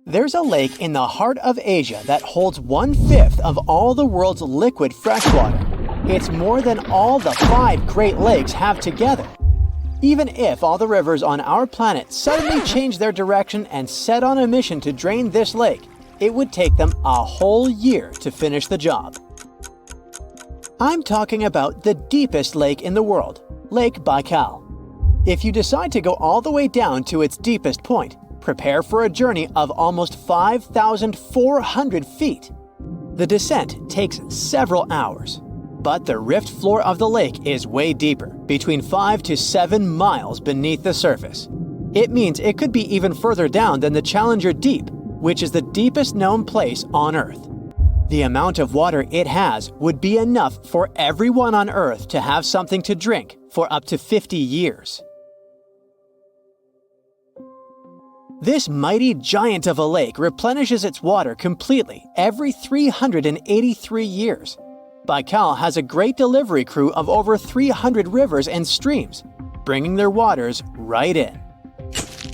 There's a lake in the heart of Asia that holds 1/5 of all the world's liquid freshwater. It's more than all the 5 Great Lakes have together. Even if all the rivers on our planet suddenly changed their direction and set on a mission to drain this lake, it would take them a whole year to finish the job. I'm talking about the deepest lake in the world, Lake Baikal. If you decide to go all the way down to its deepest point, prepare for a journey of almost 5,400 feet. The descent takes several hours, but the rift floor of the lake is way deeper, between 5 to 7 miles beneath the surface. It means it could be even further down than the Challenger Deep, which is the deepest known place on Earth. The amount of water it has would be enough for everyone on Earth to have something to drink for up to 50 years. This mighty giant of a lake replenishes its water completely every 383 years. Baikal has a great delivery crew of over 300 rivers and streams, bringing their waters right in.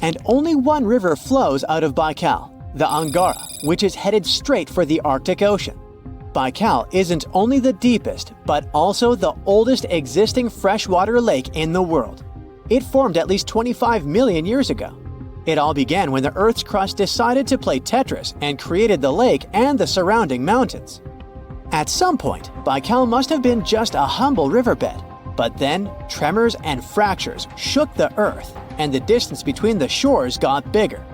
And only one river flows out of Baikal, the Angara, which is headed straight for the Arctic Ocean. Baikal isn't only the deepest, but also the oldest existing freshwater lake in the world. It formed at least 25 million years ago. It all began when the Earth's crust decided to play Tetris and created the lake and the surrounding mountains. At some point, Baikal must have been just a humble riverbed, but then tremors and fractures shook the Earth, and the distance between the shores got bigger.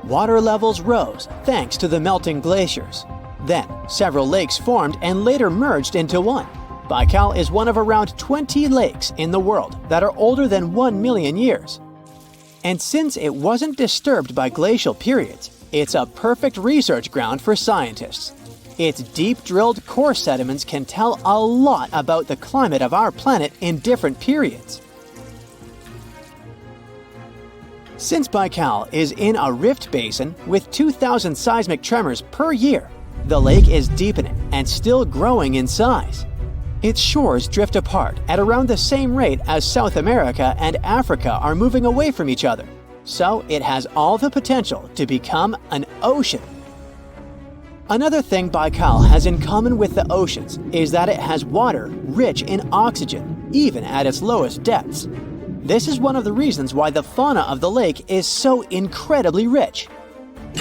Water levels rose thanks to the melting glaciers. Then, several lakes formed and later merged into one. Baikal is one of around 20 lakes in the world that are older than 1 million years. And since it wasn't disturbed by glacial periods, it's a perfect research ground for scientists. Its deep-drilled core sediments can tell a lot about the climate of our planet in different periods. Since Baikal is in a rift basin with 2,000 seismic tremors per year, the lake is deepening and still growing in size. Its shores drift apart at around the same rate as South America and Africa are moving away from each other, so it has all the potential to become an ocean. Another thing Baikal has in common with the oceans is that it has water rich in oxygen, even at its lowest depths. This is one of the reasons why the fauna of the lake is so incredibly rich.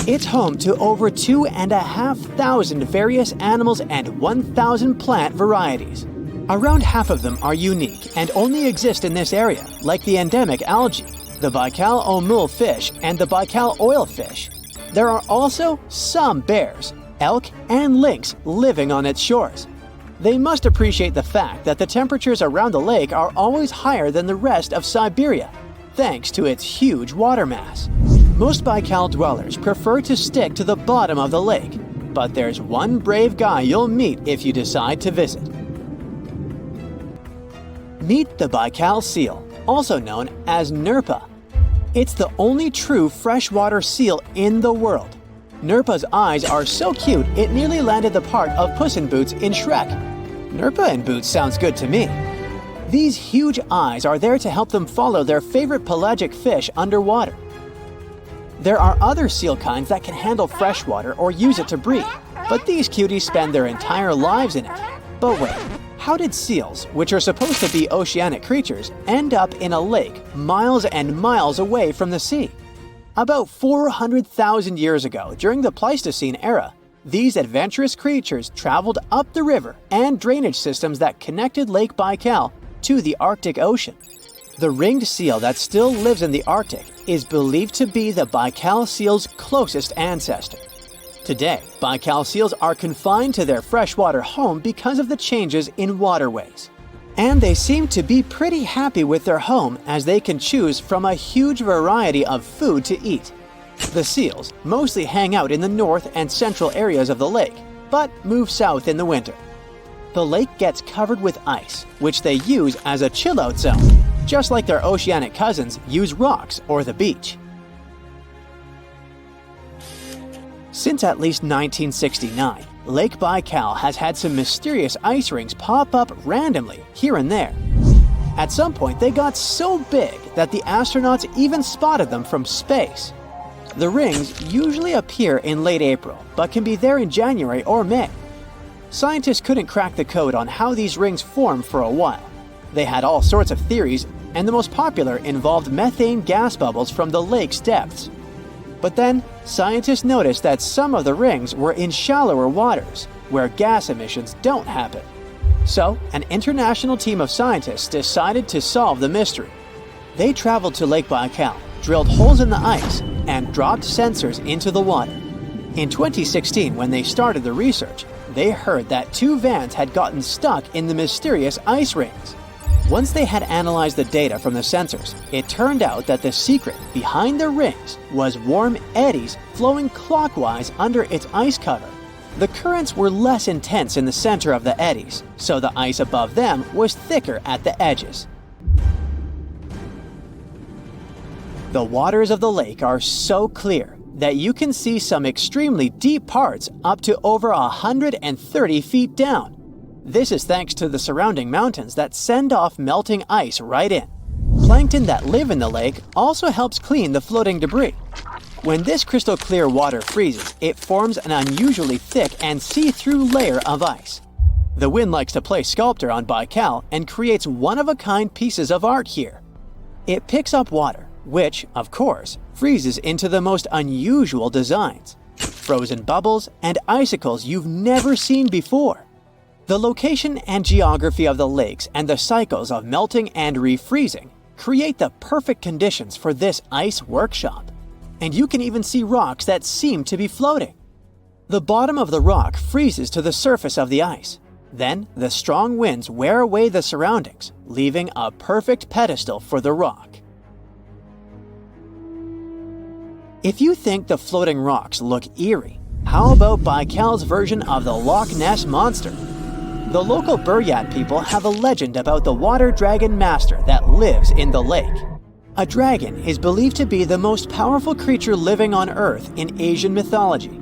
It's home to over 2,500 various animals and 1,000 plant varieties. Around half of them are unique and only exist in this area, like the endemic algae, the Baikal omul fish, and the Baikal oilfish. There are also some bears, elk, and lynx living on its shores. They must appreciate the fact that the temperatures around the lake are always higher than the rest of Siberia, thanks to its huge water mass. Most Baikal dwellers prefer to stick to the bottom of the lake, but there's one brave guy you'll meet if you decide to visit. Meet the Baikal seal, also known as Nerpa. It's the only true freshwater seal in the world. Nerpa's eyes are so cute it nearly landed the part of Puss in Boots in Shrek. Nerpa in Boots sounds good to me. These huge eyes are there to help them follow their favorite pelagic fish underwater. There are other seal kinds that can handle freshwater or use it to breathe, but these cuties spend their entire lives in it. But wait, how did seals, which are supposed to be oceanic creatures, end up in a lake miles and miles away from the sea? About 400,000 years ago, during the Pleistocene era, these adventurous creatures traveled up the river and drainage systems that connected Lake Baikal to the Arctic Ocean. The ringed seal that still lives in the Arctic is believed to be the Baikal seal's closest ancestor. Today, Baikal seals are confined to their freshwater home because of the changes in waterways. And they seem to be pretty happy with their home as they can choose from a huge variety of food to eat. The seals mostly hang out in the north and central areas of the lake, but move south in the winter. The lake gets covered with ice, which they use as a chill-out zone, just like their oceanic cousins use rocks or the beach. Since at least 1969, Lake Baikal has had some mysterious ice rings pop up randomly here and there. At some point, they got so big that the astronauts even spotted them from space. The rings usually appear in late April, but can be there in January or May. Scientists couldn't crack the code on how these rings form for a while. They had all sorts of theories, and the most popular involved methane gas bubbles from the lake's depths. But then, scientists noticed that some of the rings were in shallower waters, where gas emissions don't happen. So, an international team of scientists decided to solve the mystery. They traveled to Lake Baikal, drilled holes in the ice, and dropped sensors into the water. In 2016, when they started the research, they heard that 2 vans had gotten stuck in the mysterious ice rings. Once they had analyzed the data from the sensors, it turned out that the secret behind the rings was warm eddies flowing clockwise under its ice cover. The currents were less intense in the center of the eddies, so the ice above them was thicker at the edges. The waters of the lake are so clear that you can see some extremely deep parts up to over 130 feet down. This is thanks to the surrounding mountains that send off melting ice right in. Plankton that live in the lake also helps clean the floating debris. When this crystal clear water freezes, it forms an unusually thick and see-through layer of ice. The wind likes to play sculptor on Baikal and creates one-of-a-kind pieces of art here. It picks up water, which, of course, freezes into the most unusual designs. Frozen bubbles and icicles you've never seen before. The location and geography of the lakes and the cycles of melting and refreezing create the perfect conditions for this ice workshop. And you can even see rocks that seem to be floating. The bottom of the rock freezes to the surface of the ice. Then, the strong winds wear away the surroundings, leaving a perfect pedestal for the rock. If you think the floating rocks look eerie, how about Baikal's version of the Loch Ness Monster? The local Buryat people have a legend about the water dragon master that lives in the lake. A dragon is believed to be the most powerful creature living on Earth in Asian mythology.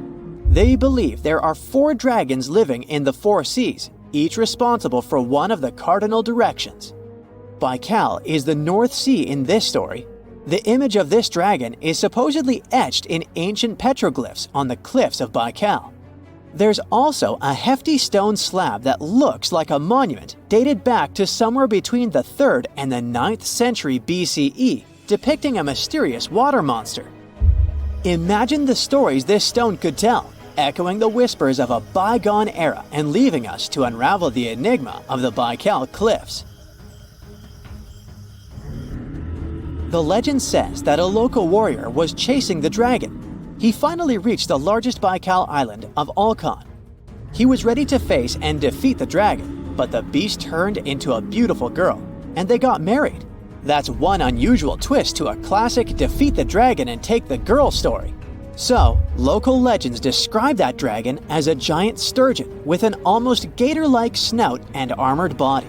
They believe there are 4 dragons living in the 4 seas, each responsible for one of the cardinal directions. Baikal is the North Sea in this story. The image of this dragon is supposedly etched in ancient petroglyphs on the cliffs of Baikal. There's also a hefty stone slab that looks like a monument dated back to somewhere between the 3rd and the 9th century BCE, depicting a mysterious water monster. Imagine the stories this stone could tell, echoing the whispers of a bygone era and leaving us to unravel the enigma of the Baikal cliffs. The legend says that a local warrior was chasing the dragon. He finally reached the largest Baikal island of Alkan. He was ready to face and defeat the dragon, but the beast turned into a beautiful girl, and they got married. That's one unusual twist to a classic defeat the dragon and take the girl story. So, local legends describe that dragon as a giant sturgeon with an almost gator-like snout and armored body.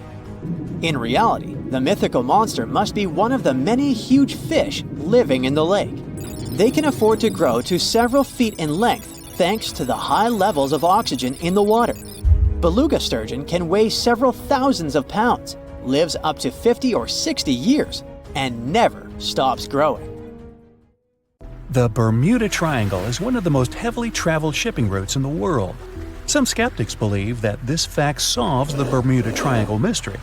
In reality, the mythical monster must be one of the many huge fish living in the lake. They can afford to grow to several feet in length thanks to the high levels of oxygen in the water. Beluga sturgeon can weigh several thousands of pounds, lives up to 50 or 60 years, and never stops growing. The Bermuda Triangle is one of the most heavily traveled shipping routes in the world. Some skeptics believe that this fact solves the Bermuda Triangle mystery.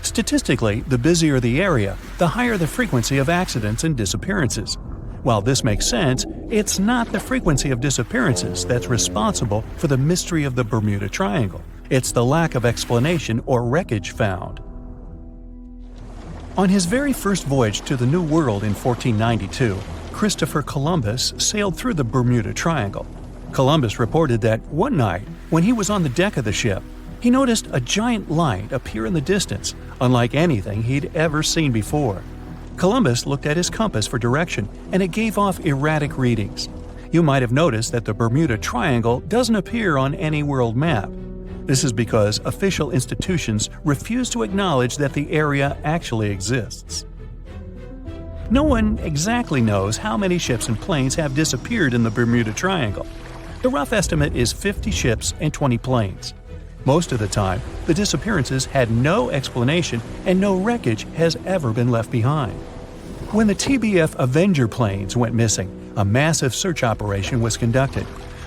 Statistically, the busier the area, the higher the frequency of accidents and disappearances. While this makes sense, it's not the frequency of disappearances that's responsible for the mystery of the Bermuda Triangle. It's the lack of explanation or wreckage found. On his very first voyage to the New World in 1492, Christopher Columbus sailed through the Bermuda Triangle. Columbus reported that one night, when he was on the deck of the ship, he noticed a giant light appear in the distance, unlike anything he'd ever seen before. Columbus looked at his compass for direction, and it gave off erratic readings. You might have noticed that the Bermuda Triangle doesn't appear on any world map. This is because official institutions refuse to acknowledge that the area actually exists. No one exactly knows how many ships and planes have disappeared in the Bermuda Triangle. The rough estimate is 50 ships and 20 planes. Most of the time, the disappearances had no explanation and no wreckage has ever been left behind. When the TBF Avenger planes went missing, A massive search operation was conducted.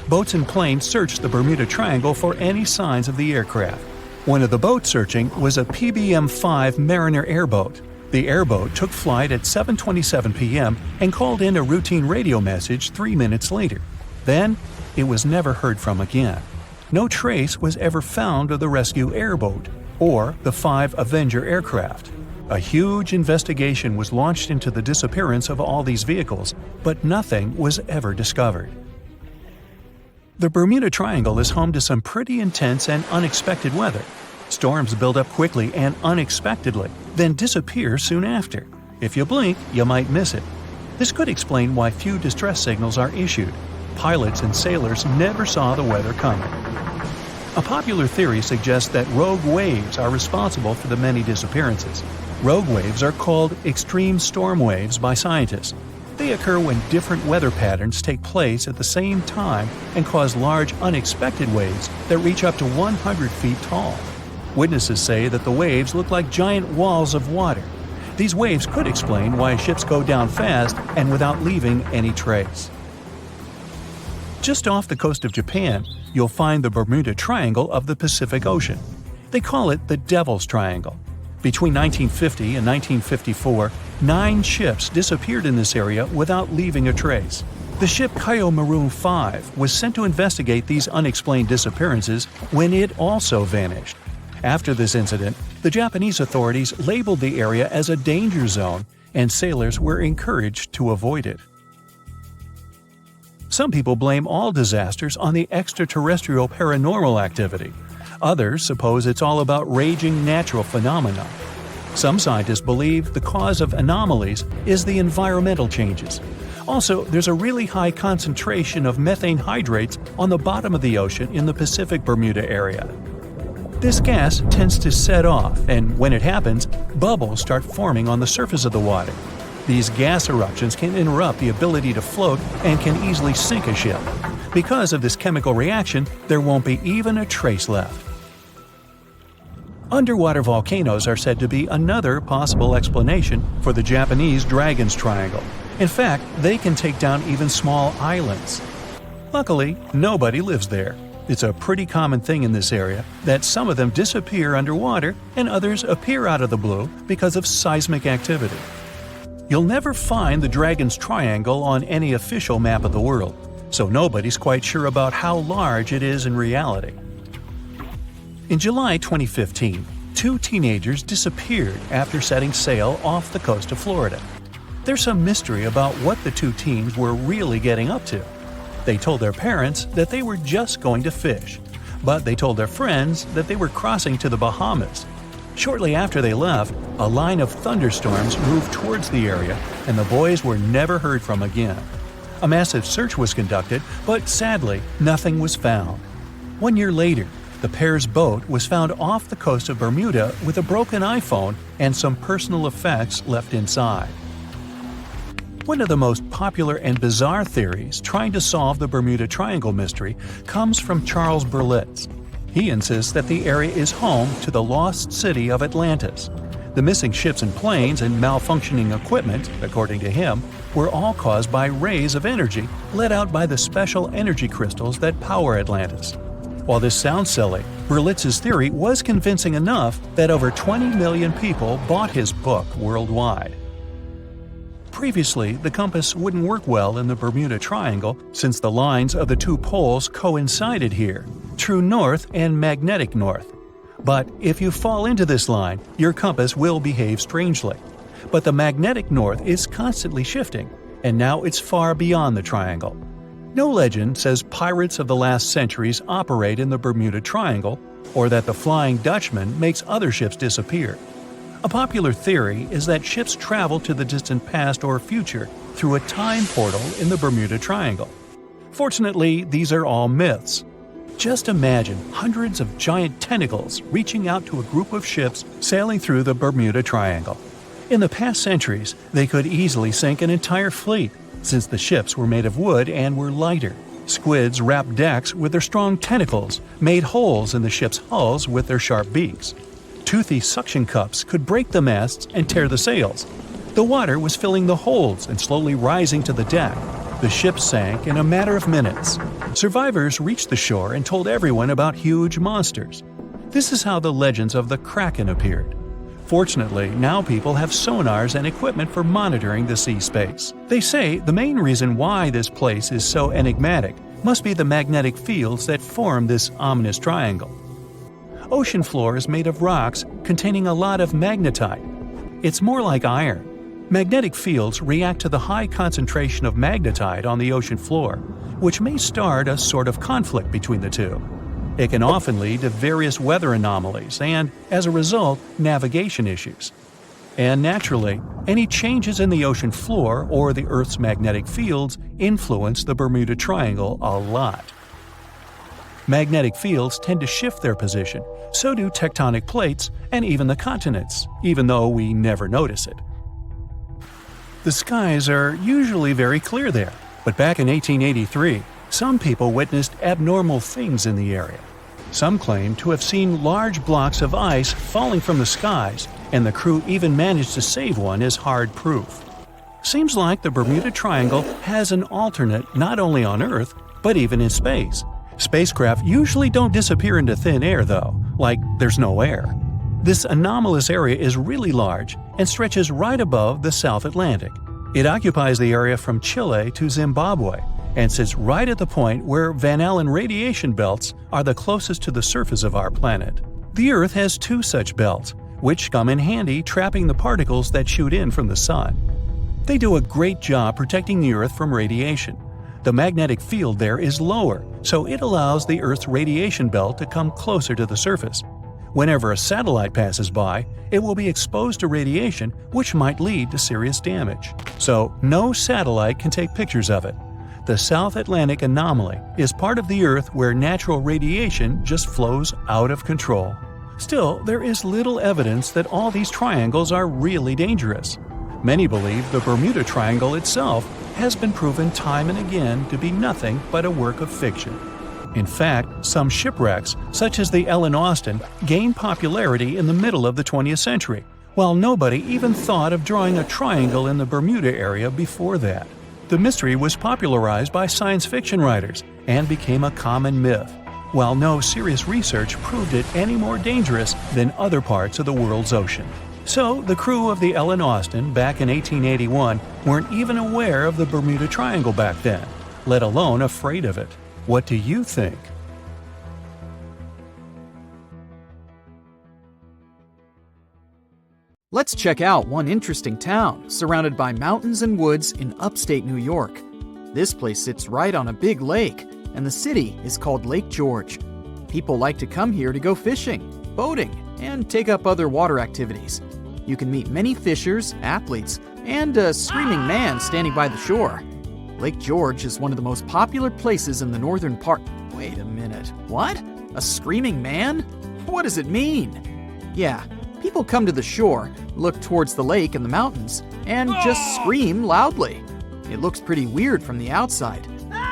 Boats and planes searched the Bermuda Triangle for any signs of the aircraft. One of the boats searching was a PBM-5 Mariner airboat. The airboat took flight at 7:27 p.m. and called in a routine radio message 3 minutes later. Then, it was never heard from again. No trace was ever found of the rescue airboat or the 5 Avenger aircraft. A huge investigation was launched into the disappearance of all these vehicles, but nothing was ever discovered. The Bermuda Triangle is home to some pretty intense and unexpected weather. Storms build up quickly and unexpectedly, then disappear soon after. If you blink, you might miss it. This could explain why few distress signals are issued. Pilots and sailors never saw the weather coming. A popular theory suggests that rogue waves are responsible for the many disappearances. Rogue waves are called extreme storm waves by scientists. They occur when different weather patterns take place at the same time and cause large unexpected waves that reach up to 100 feet tall. Witnesses say that the waves look like giant walls of water. These waves could explain why ships go down fast and without leaving any trace. Just off the coast of Japan, you'll find the Bermuda Triangle of the Pacific Ocean. They call it the Devil's Triangle. Between 1950 and 1954, 9 ships disappeared in this area without leaving a trace. The ship Maroon 5 was sent to investigate these unexplained disappearances when it also vanished. After this incident, the Japanese authorities labeled the area as a danger zone, and sailors were encouraged to avoid it. Some people blame all disasters on the extraterrestrial paranormal activity. Others suppose it's all about raging natural phenomena. Some scientists believe the cause of anomalies is the environmental changes. Also, there's a really high concentration of methane hydrates on the bottom of the ocean in the Pacific Bermuda area. This gas tends to set off, and when it happens, bubbles start forming on the surface of the water. These gas eruptions can interrupt the ability to float and can easily sink a ship. Because of this chemical reaction, there won't be even a trace left. Underwater volcanoes are said to be another possible explanation for the Japanese Dragon's Triangle. In fact, they can take down even small islands. Luckily, nobody lives there. It's a pretty common thing in this area that some of them disappear underwater and others appear out of the blue because of seismic activity. You'll never find the Dragon's Triangle on any official map of the world, so nobody's quite sure about how large it is in reality. In July 2015, 2 teenagers disappeared after setting sail off the coast of Florida. There's some mystery about what the 2 teens were really getting up to. They told their parents that they were just going to fish, but they told their friends that they were crossing to the Bahamas. Shortly after they left, a line of thunderstorms moved towards the area, and the boys were never heard from again. A massive search was conducted, but sadly, nothing was found. 1 year later, the pair's boat was found off the coast of Bermuda with a broken iPhone and some personal effects left inside. One of the most popular and bizarre theories trying to solve the Bermuda Triangle mystery comes from Charles Berlitz. He insists that the area is home to the lost city of Atlantis. The missing ships and planes and malfunctioning equipment, according to him, were all caused by rays of energy let out by the special energy crystals that power Atlantis. While this sounds silly, Berlitz's theory was convincing enough that over 20 million people bought his book worldwide. Previously, the compass wouldn't work well in the Bermuda Triangle since the lines of the 2 poles coincided here, true north and magnetic north. But if you fall into this line, your compass will behave strangely. But the magnetic north is constantly shifting, and now it's far beyond the triangle. No legend says pirates of the last centuries operate in the Bermuda Triangle, or that the Flying Dutchman makes other ships disappear. A popular theory is that ships travel to the distant past or future through a time portal in the Bermuda Triangle. Fortunately, these are all myths. Just imagine hundreds of giant tentacles reaching out to a group of ships sailing through the Bermuda Triangle. In the past centuries, they could easily sink an entire fleet, since the ships were made of wood and were lighter. Squids wrapped decks with their strong tentacles, made holes in the ship's hulls with their sharp beaks. Toothy suction cups could break the masts and tear the sails. The water was filling the holds and slowly rising to the deck. The ship sank in a matter of minutes. Survivors reached the shore and told everyone about huge monsters. This is how the legends of the Kraken appeared. Fortunately, now people have sonars and equipment for monitoring the sea space. They say the main reason why this place is so enigmatic must be the magnetic fields that form this ominous triangle. Ocean floor is made of rocks containing a lot of magnetite. It's more like iron. Magnetic fields react to the high concentration of magnetite on the ocean floor, which may start a sort of conflict between the two. It can often lead to various weather anomalies and, as a result, navigation issues. And naturally, any changes in the ocean floor or the Earth's magnetic fields influence the Bermuda Triangle a lot. Magnetic fields tend to shift their position, so do tectonic plates and even the continents, even though we never notice it. The skies are usually very clear there, but back in 1883, some people witnessed abnormal things in the area. Some claim to have seen large blocks of ice falling from the skies, and the crew even managed to save one as hard proof. Seems like the Bermuda Triangle has an alternate not only on Earth, but even in space. Spacecraft usually don't disappear into thin air, though, like there's no air. This anomalous area is really large and stretches right above the South Atlantic. It occupies the area from Chile to Zimbabwe and sits right at the point where Van Allen radiation belts are the closest to the surface of our planet. The Earth has two such belts, which come in handy trapping the particles that shoot in from the Sun. They do a great job protecting the Earth from radiation. The magnetic field there is lower, so it allows the Earth's radiation belt to come closer to the surface. Whenever a satellite passes by, it will be exposed to radiation, which might lead to serious damage. So, no satellite can take pictures of it. The South Atlantic anomaly is part of the Earth where natural radiation just flows out of control. Still, there is little evidence that all these triangles are really dangerous. Many believe the Bermuda Triangle itself has been proven time and again to be nothing but a work of fiction. In fact, some shipwrecks, such as the Ellen Austin, gained popularity in the middle of the 20th century, while nobody even thought of drawing a triangle in the Bermuda area before that. The mystery was popularized by science fiction writers and became a common myth, while no serious research proved it any more dangerous than other parts of the world's ocean. So, the crew of the Ellen Austin back in 1881 weren't even aware of the Bermuda Triangle back then, let alone afraid of it. What do you think? Let's check out one interesting town surrounded by mountains and woods in upstate New York. This place sits right on a big lake, and the city is called Lake George. People like to come here to go fishing, boating, and take up other water activities. You can meet many fishers, athletes, and a screaming man standing by the shore. Lake George is one of the most popular places in the northern part. Wait a minute, what? A screaming man? What does it mean? Yeah, people come to the shore, look towards the lake and the mountains, and just scream loudly. It looks pretty weird from the outside.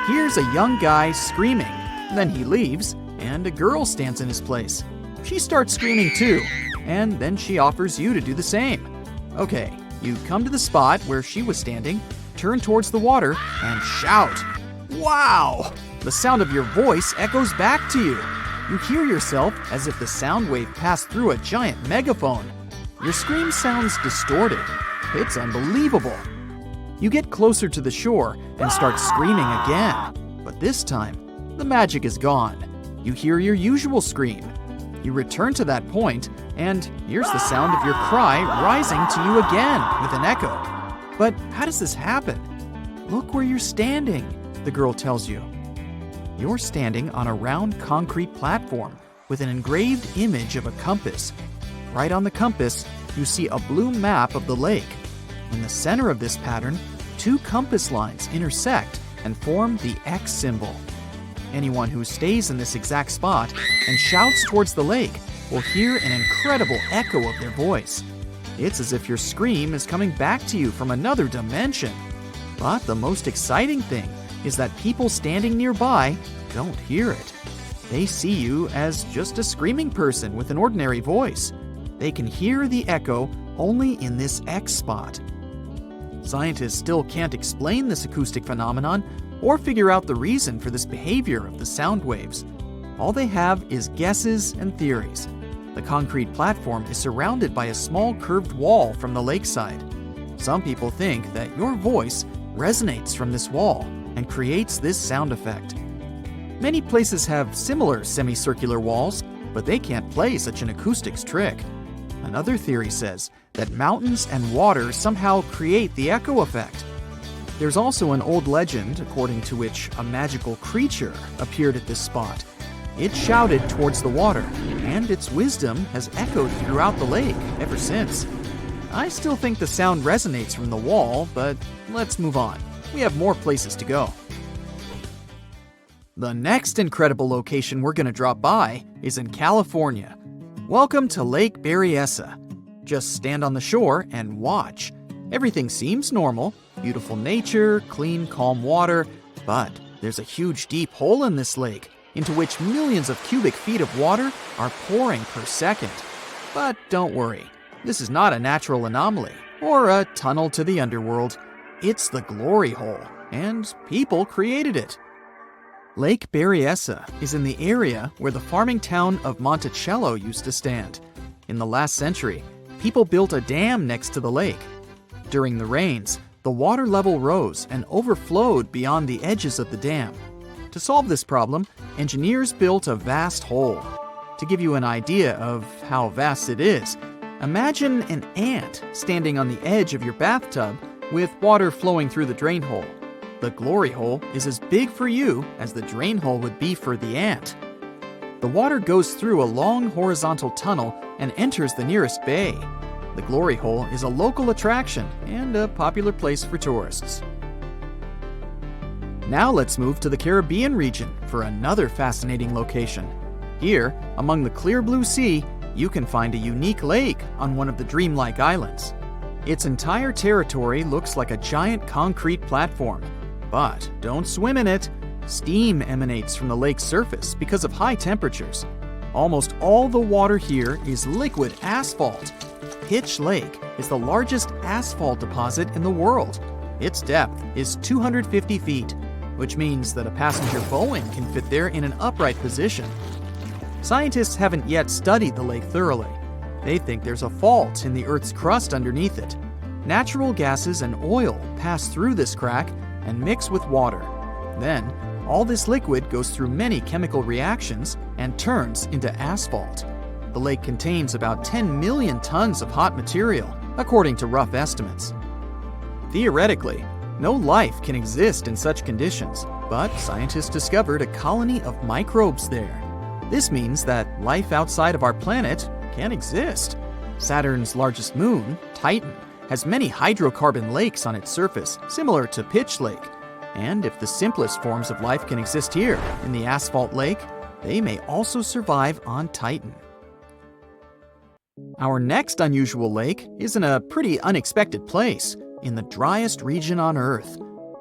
Here's a young guy screaming, then he leaves, and a girl stands in his place. She starts screaming too, and then she offers you to do the same. Okay, you come to the spot where she was standing, turn towards the water, and shout. Wow! The sound of your voice echoes back to you. You hear yourself as if the sound wave passed through a giant megaphone. Your scream sounds distorted. It's unbelievable. You get closer to the shore and start screaming again. But this time, the magic is gone. You hear your usual scream. You return to that point, and here's the sound of your cry rising to you again with an echo. But how does this happen? Look where you're standing, the girl tells you. You're standing on a round concrete platform with an engraved image of a compass. Right on the compass, you see a blue map of the lake. In the center of this pattern, two compass lines intersect and form the X symbol. Anyone who stays in this exact spot and shouts towards the lake will hear an incredible echo of their voice. It's as if your scream is coming back to you from another dimension. But the most exciting thing is that people standing nearby don't hear it. They see you as just a screaming person with an ordinary voice. They can hear the echo only in this X spot. Scientists still can't explain this acoustic phenomenon or figure out the reason for this behavior of the sound waves. All they have is guesses and theories. The concrete platform is surrounded by a small curved wall from the lakeside. Some people think that your voice resonates from this wall and creates this sound effect. Many places have similar semicircular walls, but they can't play such an acoustics trick. Another theory says that mountains and water somehow create the echo effect. There's also an old legend according to which a magical creature appeared at this spot. It shouted towards the water, and its wisdom has echoed throughout the lake ever since. I still think the sound resonates from the wall, but let's move on. We have more places to go. The next incredible location we're going to drop by is in California. Welcome to Lake Berryessa. Just stand on the shore and watch. Everything seems normal, beautiful nature, clean, calm water, but there's a huge deep hole in this lake into which millions of cubic feet of water are pouring per second. But don't worry, this is not a natural anomaly or a tunnel to the underworld. It's the glory hole, and people created it. Lake Berryessa is in the area where the farming town of Monticello used to stand. In the last century, people built a dam next to the lake. During the rains, the water level rose and overflowed beyond the edges of the dam. To solve this problem, engineers built a vast hole. To give you an idea of how vast it is, imagine an ant standing on the edge of your bathtub with water flowing through the drain hole. The glory hole is as big for you as the drain hole would be for the ant. The water goes through a long horizontal tunnel and enters the nearest bay. The glory hole is a local attraction and a popular place for tourists. Now let's move to the Caribbean region for another fascinating location. Here, among the clear blue sea, you can find a unique lake on one of the dreamlike islands. Its entire territory looks like a giant concrete platform. But don't swim in it. Steam emanates from the lake's surface because of high temperatures. Almost all the water here is liquid asphalt. Pitch Lake is the largest asphalt deposit in the world. Its depth is 250 feet, which means that a passenger Boeing can fit there in an upright position. Scientists haven't yet studied the lake thoroughly. They think there's a fault in the Earth's crust underneath it. Natural gases and oil pass through this crack and mix with water. Then, all this liquid goes through many chemical reactions and turns into asphalt. The lake contains about 10 million tons of hot material, according to rough estimates. Theoretically, no life can exist in such conditions, but scientists discovered a colony of microbes there. This means that life outside of our planet can exist. Saturn's largest moon, Titan, has many hydrocarbon lakes on its surface, similar to Pitch Lake. And if the simplest forms of life can exist here, in the asphalt lake, they may also survive on Titan. Our next unusual lake is in a pretty unexpected place, in the driest region on Earth.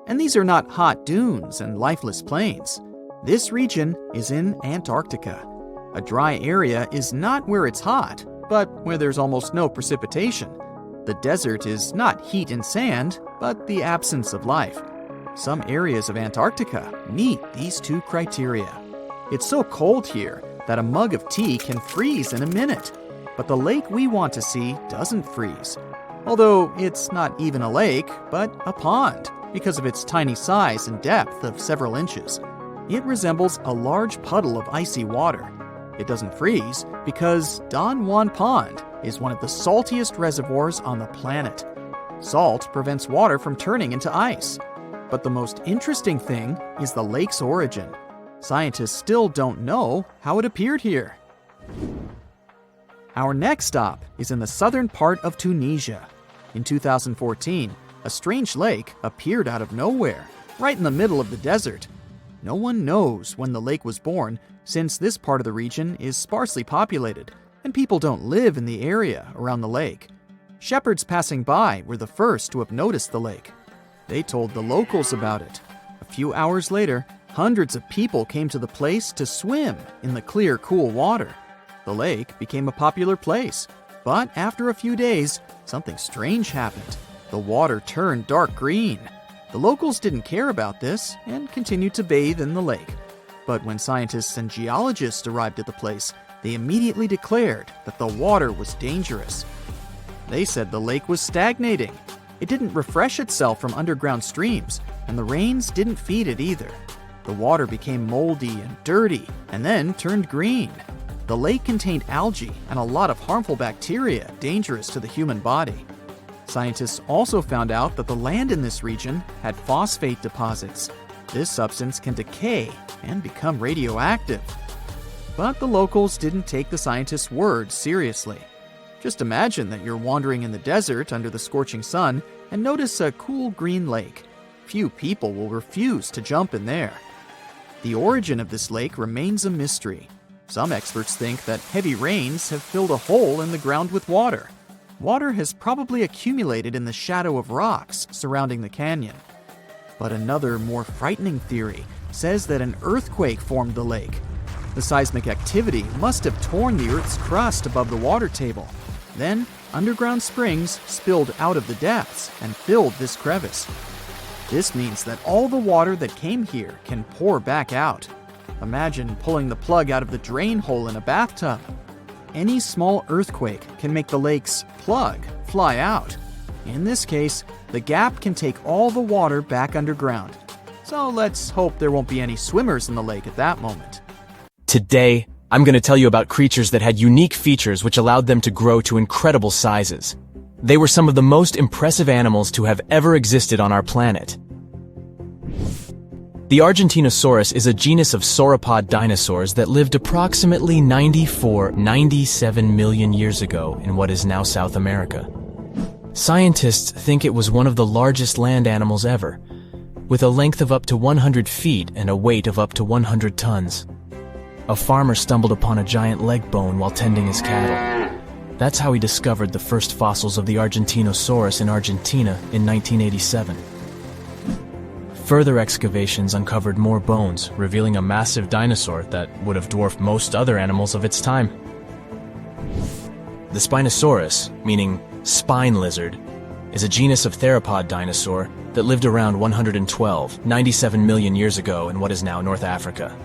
And these are not hot dunes and lifeless plains. This region is in Antarctica. A dry area is not where it's hot, but where there's almost no precipitation. The desert is not heat and sand, but the absence of life. Some areas of Antarctica meet these two criteria. It's so cold here that a mug of tea can freeze in a minute. But the lake we want to see doesn't freeze. Although it's not even a lake, but a pond, because of its tiny size and depth of several inches. It resembles a large puddle of icy water. It doesn't freeze because Don Juan Pond is one of the saltiest reservoirs on the planet. Salt prevents water from turning into ice. But the most interesting thing is the lake's origin. Scientists still don't know how it appeared here. Our next stop is in the southern part of Tunisia. In 2014, a strange lake appeared out of nowhere, right in the middle of the desert. No one knows when the lake was born, since this part of the region is sparsely populated, and people don't live in the area around the lake. Shepherds passing by were the first to have noticed the lake. They told the locals about it. A few hours later, hundreds of people came to the place to swim in the clear, cool water. The lake became a popular place, but after a few days, something strange happened. The water turned dark green. The locals didn't care about this and continued to bathe in the lake. But when scientists and geologists arrived at the place, they immediately declared that the water was dangerous. They said the lake was stagnating. It didn't refresh itself from underground streams, and the rains didn't feed it either. The water became moldy and dirty, and then turned green. The lake contained algae and a lot of harmful bacteria dangerous to the human body. Scientists also found out that the land in this region had phosphate deposits. This substance can decay and become radioactive. But the locals didn't take the scientists' words seriously. Just imagine that you're wandering in the desert under the scorching sun and notice a cool green lake. Few people will refuse to jump in there. The origin of this lake remains a mystery. Some experts think that heavy rains have filled a hole in the ground with water. Water has probably accumulated in the shadow of rocks surrounding the canyon. But another, more frightening theory says that an earthquake formed the lake. The seismic activity must have torn the Earth's crust above the water table. Then, underground springs spilled out of the depths and filled this crevice. This means that all the water that came here can pour back out. Imagine pulling the plug out of the drain hole in a bathtub. Any small earthquake can make the lake's plug fly out. In this case, the gap can take all the water back underground. So let's hope there won't be any swimmers in the lake at that moment. Today, I'm going to tell you about creatures that had unique features which allowed them to grow to incredible sizes. They were some of the most impressive animals to have ever existed on our planet. The Argentinosaurus is a genus of sauropod dinosaurs that lived approximately 97 million years ago in what is now South America. Scientists think it was one of the largest land animals ever, with a length of up to 100 feet and a weight of up to 100 tons. A farmer stumbled upon a giant leg bone while tending his cattle. That's how he discovered the first fossils of the Argentinosaurus in Argentina in 1987. Further excavations uncovered more bones, revealing a massive dinosaur that would have dwarfed most other animals of its time. The Spinosaurus, meaning spine lizard, is a genus of theropod dinosaur that lived around 97 million years ago in what is now North Africa.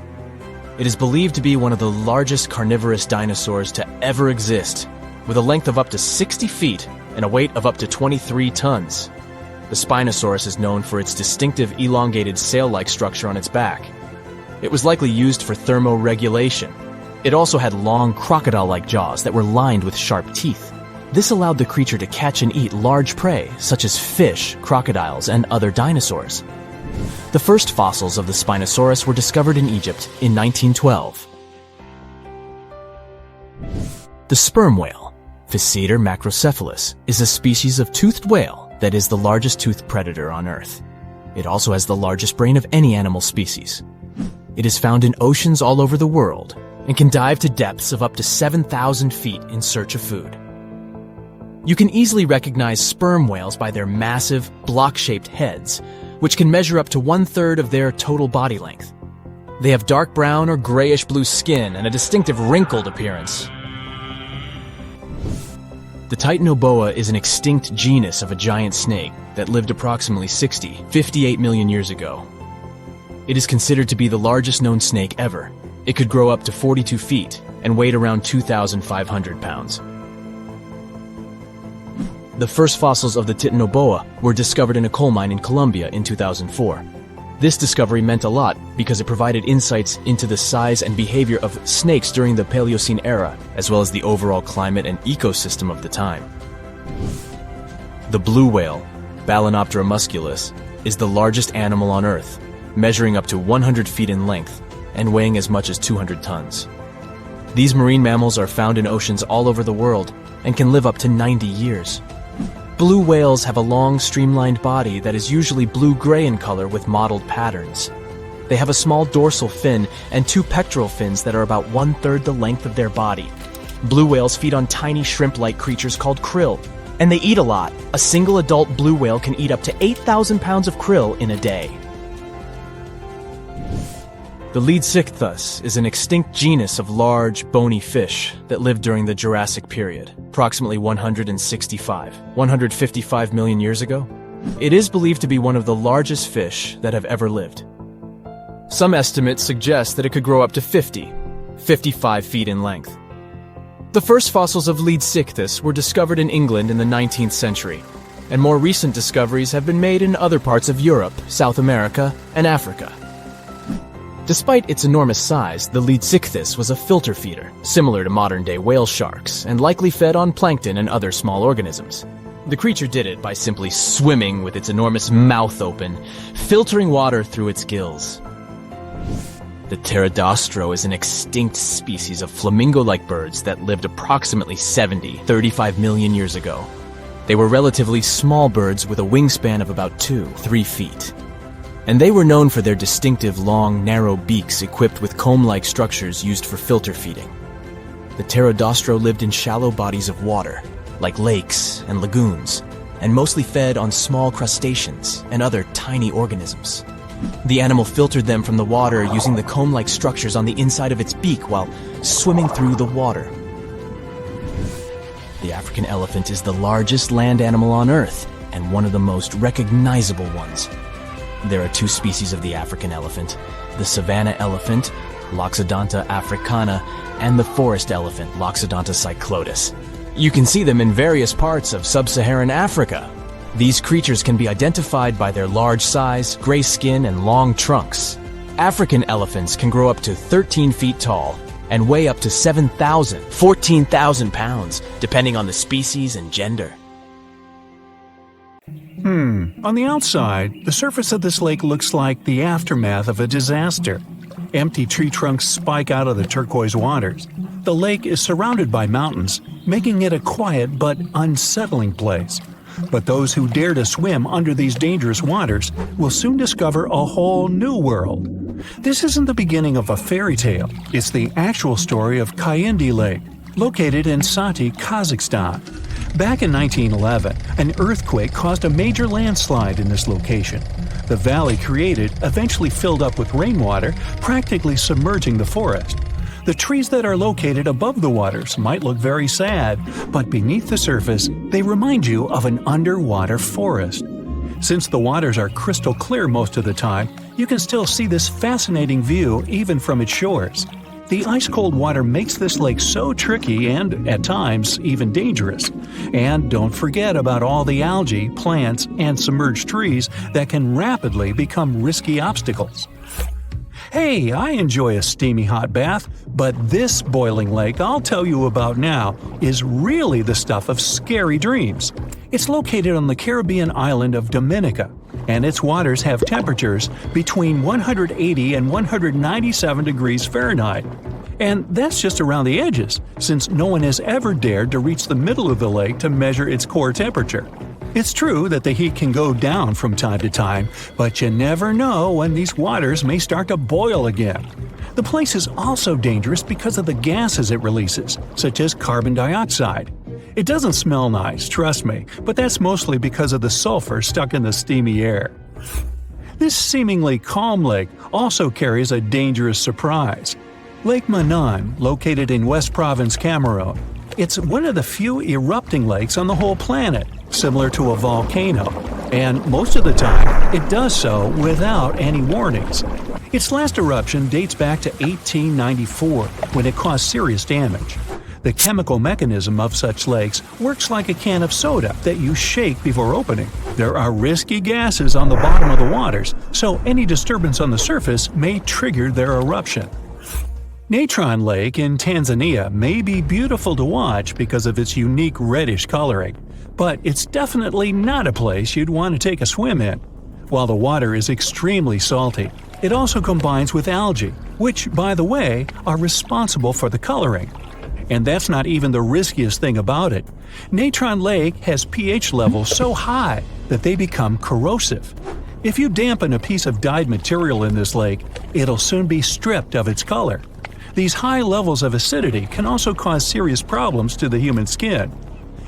It is believed to be one of the largest carnivorous dinosaurs to ever exist, with a length of up to 60 feet and a weight of up to 23 tons. The Spinosaurus is known for its distinctive elongated sail-like structure on its back. It was likely used for thermoregulation. It also had long crocodile-like jaws that were lined with sharp teeth. This allowed the creature to catch and eat large prey, such as fish, crocodiles, and other dinosaurs. The first fossils of the Spinosaurus were discovered in Egypt in 1912. The sperm whale, Physeter macrocephalus, is a species of toothed whale that is the largest toothed predator on Earth. It also has the largest brain of any animal species. It is found in oceans all over the world and can dive to depths of up to 7,000 feet in search of food. You can easily recognize sperm whales by their massive, block-shaped heads, which can measure up to 1/3 of their total body length. They have dark brown or grayish-blue skin and a distinctive wrinkled appearance. The Titanoboa is an extinct genus of a giant snake that lived approximately 58 million years ago. It is considered to be the largest known snake ever. It could grow up to 42 feet and weighed around 2,500 pounds. The first fossils of the Titanoboa were discovered in a coal mine in Colombia in 2004. This discovery meant a lot because it provided insights into the size and behavior of snakes during the Paleocene era, as well as the overall climate and ecosystem of the time. The blue whale, Balænoptera musculus, is the largest animal on Earth, measuring up to 100 feet in length and weighing as much as 200 tons. These marine mammals are found in oceans all over the world and can live up to 90 years. Blue whales have a long, streamlined body that is usually blue-gray in color with mottled patterns. They have a small dorsal fin and 2 pectoral fins that are about 1/3 the length of their body. Blue whales feed on tiny shrimp-like creatures called krill, and they eat a lot. A single adult blue whale can eat up to 8,000 pounds of krill in a day. The Leadsichthus is an extinct genus of large, bony fish that lived during the Jurassic period, approximately 155 million years ago. It is believed to be one of the largest fish that have ever lived. Some estimates suggest that it could grow up to 55 feet in length. The first fossils of Leadsichthus were discovered in England in the 19th century, and more recent discoveries have been made in other parts of Europe, South America, and Africa. Despite its enormous size, the Leadsichthus was a filter feeder, similar to modern-day whale sharks, and likely fed on plankton and other small organisms. The creature did it by simply swimming with its enormous mouth open, filtering water through its gills. The pterodostro is an extinct species of flamingo-like birds that lived approximately 35 million years ago. They were relatively small birds with a wingspan of about 2-3 feet. And they were known for their distinctive long, narrow beaks equipped with comb-like structures used for filter feeding. The pterodostro lived in shallow bodies of water, like lakes and lagoons, and mostly fed on small crustaceans and other tiny organisms. The animal filtered them from the water using the comb-like structures on the inside of its beak while swimming through the water. The African elephant is the largest land animal on Earth and one of the most recognizable ones. There are two species of the African elephant, the savanna elephant, Loxodonta africana, and the forest elephant, Loxodonta cyclotis. You can see them in various parts of sub-Saharan Africa. These creatures can be identified by their large size, gray skin, and long trunks. African elephants can grow up to 13 feet tall and weigh up to 14,000 pounds, depending on the species and gender. On the outside, the surface of this lake looks like the aftermath of a disaster. Empty tree trunks spike out of the turquoise waters. The lake is surrounded by mountains, making it a quiet but unsettling place. But those who dare to swim under these dangerous waters will soon discover a whole new world. This isn't the beginning of a fairy tale. It's the actual story of Kayindi Lake, located in Sati, Kazakhstan. Back in 1911, an earthquake caused a major landslide in this location. The valley created eventually filled up with rainwater, practically submerging the forest. The trees that are located above the waters might look very sad, but beneath the surface, they remind you of an underwater forest. Since the waters are crystal clear most of the time, you can still see this fascinating view even from its shores. The ice-cold water makes this lake so tricky and, at times, even dangerous. And don't forget about all the algae, plants, and submerged trees that can rapidly become risky obstacles. Hey, I enjoy a steamy hot bath, but this boiling lake I'll tell you about now is really the stuff of scary dreams. It's located on the Caribbean island of Dominica, and its waters have temperatures between 180 and 197 degrees Fahrenheit. And that's just around the edges, since no one has ever dared to reach the middle of the lake to measure its core temperature. It's true that the heat can go down from time to time, but you never know when these waters may start to boil again. The place is also dangerous because of the gases it releases, such as carbon dioxide. It doesn't smell nice, trust me, but that's mostly because of the sulfur stuck in the steamy air. This seemingly calm lake also carries a dangerous surprise. Lake Manan, located in West Province, Cameroon. It's one of the few erupting lakes on the whole planet, similar to a volcano, and most of the time it does so without any warnings. Its last eruption dates back to 1894, when it caused serious damage. The chemical mechanism of such lakes works like a can of soda that you shake before opening. There are risky gases on the bottom of the waters, so any disturbance on the surface may trigger their eruption. Natron Lake in Tanzania may be beautiful to watch because of its unique reddish coloring, but it's definitely not a place you'd want to take a swim in. While the water is extremely salty, it also combines with algae, which, by the way, are responsible for the coloring. And that's not even the riskiest thing about it. Natron Lake has pH levels so high that they become corrosive. If you dampen a piece of dyed material in this lake, it'll soon be stripped of its color. These high levels of acidity can also cause serious problems to the human skin.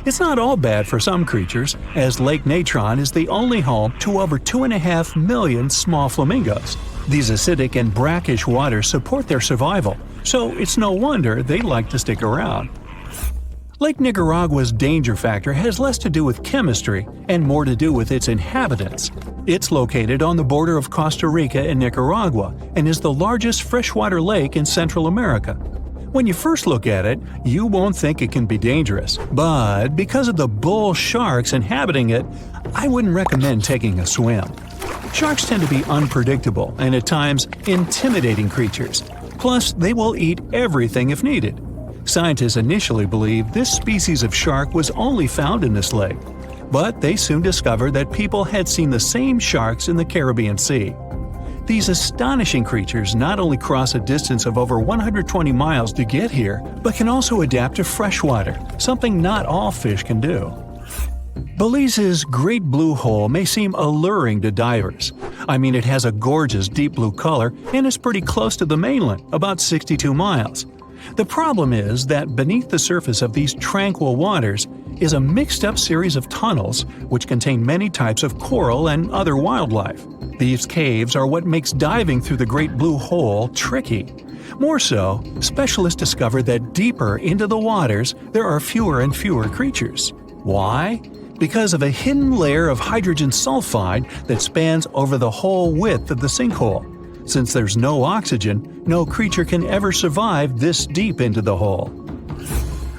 It's not all bad for some creatures, as Lake Natron is the only home to over 2.5 million small flamingos. These acidic and brackish waters support their survival, so it's no wonder they like to stick around. Lake Nicaragua's danger factor has less to do with chemistry and more to do with its inhabitants. It's located on the border of Costa Rica and Nicaragua and is the largest freshwater lake in Central America. When you first look at it, you won't think it can be dangerous, but because of the bull sharks inhabiting it, I wouldn't recommend taking a swim. Sharks tend to be unpredictable and at times intimidating creatures. Plus, they will eat everything if needed. Scientists initially believed this species of shark was only found in this lake, but they soon discovered that people had seen the same sharks in the Caribbean Sea. These astonishing creatures not only cross a distance of over 120 miles to get here, but can also adapt to freshwater, something not all fish can do. Belize's Great Blue Hole may seem alluring to divers. I mean, it has a gorgeous deep blue color and is pretty close to the mainland, about 62 miles. The problem is that beneath the surface of these tranquil waters is a mixed-up series of tunnels which contain many types of coral and other wildlife. These caves are what makes diving through the Great Blue Hole tricky. More so, specialists discovered that deeper into the waters there are fewer and fewer creatures. Why? Because of a hidden layer of hydrogen sulfide that spans over the whole width of the sinkhole. Since there's no oxygen, no creature can ever survive this deep into the hole.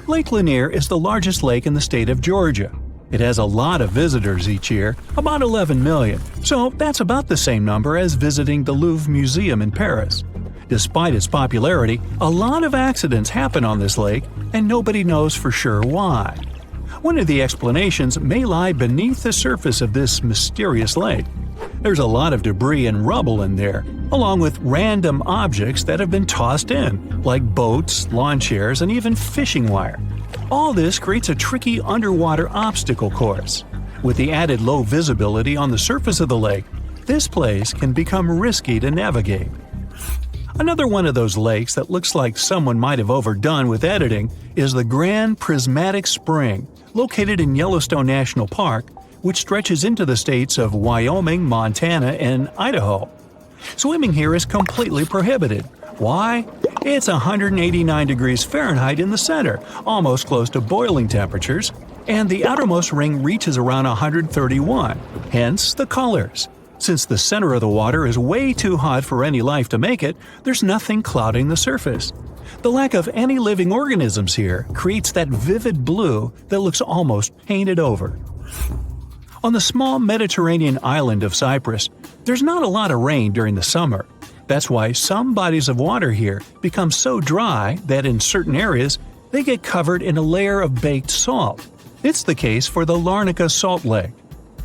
Lake Lanier is the largest lake in the state of Georgia. It has a lot of visitors each year, about 11 million, so that's about the same number as visiting the Louvre Museum in Paris. Despite its popularity, a lot of accidents happen on this lake, and nobody knows for sure why. One of the explanations may lie beneath the surface of this mysterious lake. There's a lot of debris and rubble in there, along with random objects that have been tossed in, like boats, lawn chairs, and even fishing wire. All this creates a tricky underwater obstacle course. With the added low visibility on the surface of the lake, this place can become risky to navigate. Another one of those lakes that looks like someone might have overdone with editing is the Grand Prismatic Spring, located in Yellowstone National Park, which stretches into the states of Wyoming, Montana, and Idaho. Swimming here is completely prohibited. Why? It's 189 degrees Fahrenheit in the center, almost close to boiling temperatures, and the outermost ring reaches around 131, hence the colors. Since the center of the water is way too hot for any life to make it, there's nothing clouding the surface. The lack of any living organisms here creates that vivid blue that looks almost painted over. On the small Mediterranean island of Cyprus, there's not a lot of rain during the summer. That's why some bodies of water here become so dry that in certain areas they get covered in a layer of baked salt. It's the case for the Larnaca Salt Lake.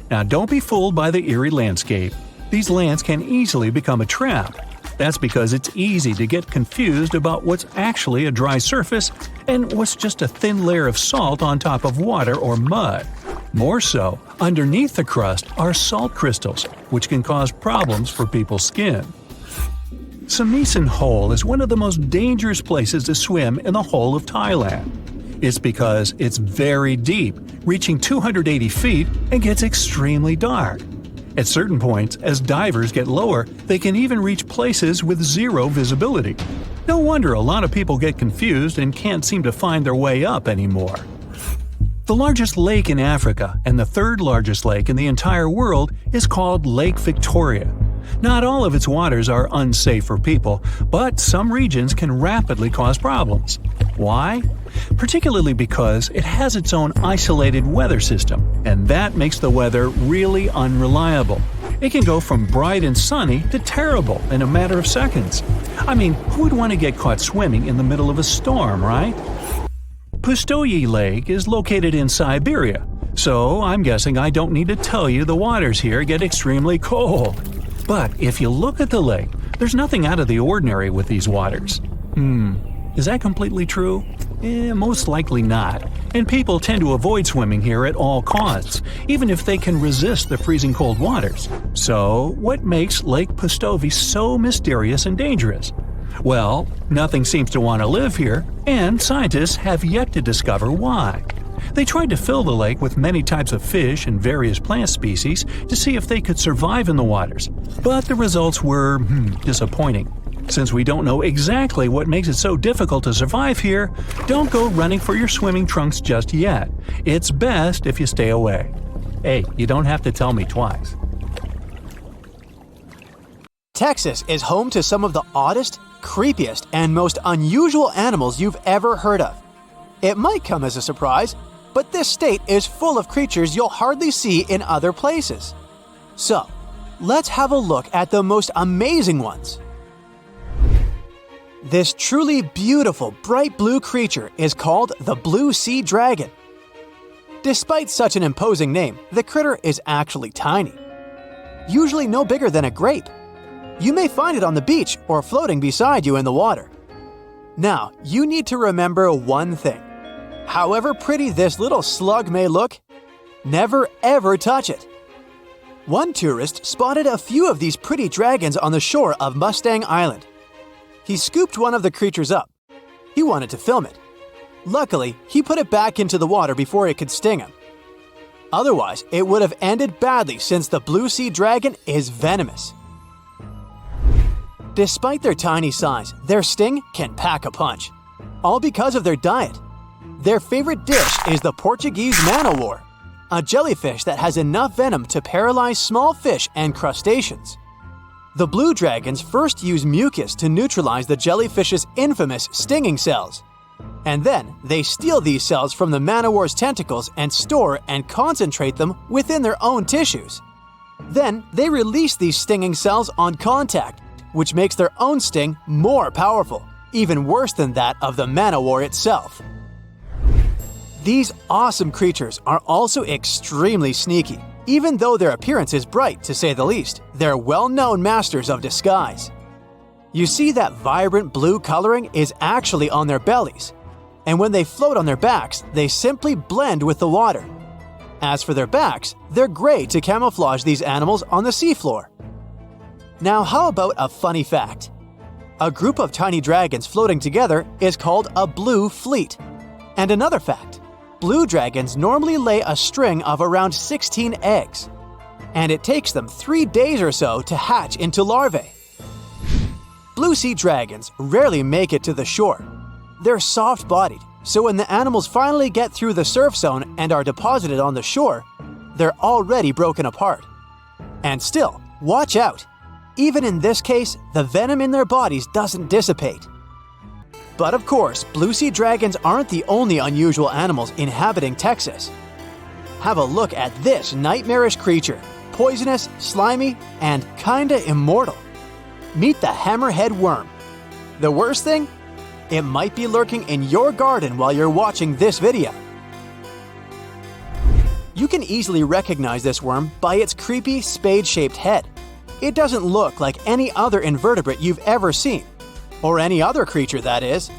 Now don't be fooled by the eerie landscape. These lands can easily become a trap. That's because it's easy to get confused about what's actually a dry surface and what's just a thin layer of salt on top of water or mud. More so, underneath the crust are salt crystals, which can cause problems for people's skin. Samisen Hole is one of the most dangerous places to swim in the whole of Thailand. It's because it's very deep, reaching 280 feet, and gets extremely dark. At certain points, as divers get lower, they can even reach places with zero visibility. No wonder a lot of people get confused and can't seem to find their way up anymore. The largest lake in Africa and the third largest lake in the entire world is called Lake Victoria. Not all of its waters are unsafe for people, but some regions can rapidly cause problems. Why? Particularly because it has its own isolated weather system, and that makes the weather really unreliable. It can go from bright and sunny to terrible in a matter of seconds. I mean, who would want to get caught swimming in the middle of a storm, right? Pustoye Lake is located in Siberia, so I'm guessing I don't need to tell you the waters here get extremely cold. But if you look at the lake, there's nothing out of the ordinary with these waters. Is that completely true? Most likely not, and people tend to avoid swimming here at all costs, even if they can resist the freezing cold waters. So, what makes Lake Pustoye so mysterious and dangerous? Well, nothing seems to want to live here, and scientists have yet to discover why. They tried to fill the lake with many types of fish and various plant species to see if they could survive in the waters, but the results were disappointing. Since we don't know exactly what makes it so difficult to survive here, don't go running for your swimming trunks just yet. It's best if you stay away. Hey, you don't have to tell me twice. Texas is home to some of the oddest, creepiest, and most unusual animals you've ever heard of. It might come as a surprise, but this state is full of creatures you'll hardly see in other places. So, let's have a look at the most amazing ones. This truly beautiful bright blue creature is called the blue sea dragon. Despite such an imposing name, the critter is actually tiny. Usually no bigger than a grape. You may find it on the beach or floating beside you in the water. Now, you need to remember one thing. However pretty this little slug may look, never ever touch it. One tourist spotted a few of these pretty dragons on the shore of Mustang Island. He scooped one of the creatures up. He wanted to film it. Luckily, he put it back into the water before it could sting him. Otherwise, it would have ended badly since the blue sea dragon is venomous. Despite their tiny size, their sting can pack a punch. All because of their diet. Their favorite dish is the Portuguese man-o-war, a jellyfish that has enough venom to paralyze small fish and crustaceans. The blue dragons first use mucus to neutralize the jellyfish's infamous stinging cells. And then they steal these cells from the man-o-war's tentacles and store and concentrate them within their own tissues. Then they release these stinging cells on contact, which makes their own sting more powerful, even worse than that of the man-o-war itself. These awesome creatures are also extremely sneaky. Even though their appearance is bright, to say the least, they're well-known masters of disguise. You see that vibrant blue coloring is actually on their bellies, and when they float on their backs, they simply blend with the water. As for their backs, they're gray to camouflage these animals on the seafloor. Now, how about a funny fact? A group of tiny dragons floating together is called a blue fleet. And another fact. Blue dragons normally lay a string of around 16 eggs, and it takes them 3 days or so to hatch into larvae. Blue sea dragons rarely make it to the shore. They're soft-bodied, so when the animals finally get through the surf zone and are deposited on the shore, they're already broken apart. And still, watch out! Even in this case, the venom in their bodies doesn't dissipate. But of course, blue sea dragons aren't the only unusual animals inhabiting Texas. Have a look at this nightmarish creature, poisonous, slimy, and kinda immortal. Meet the hammerhead worm. The worst thing? It might be lurking in your garden while you're watching this video. You can easily recognize this worm by its creepy spade-shaped head. It doesn't look like any other invertebrate you've ever seen. Or any other creature, that is.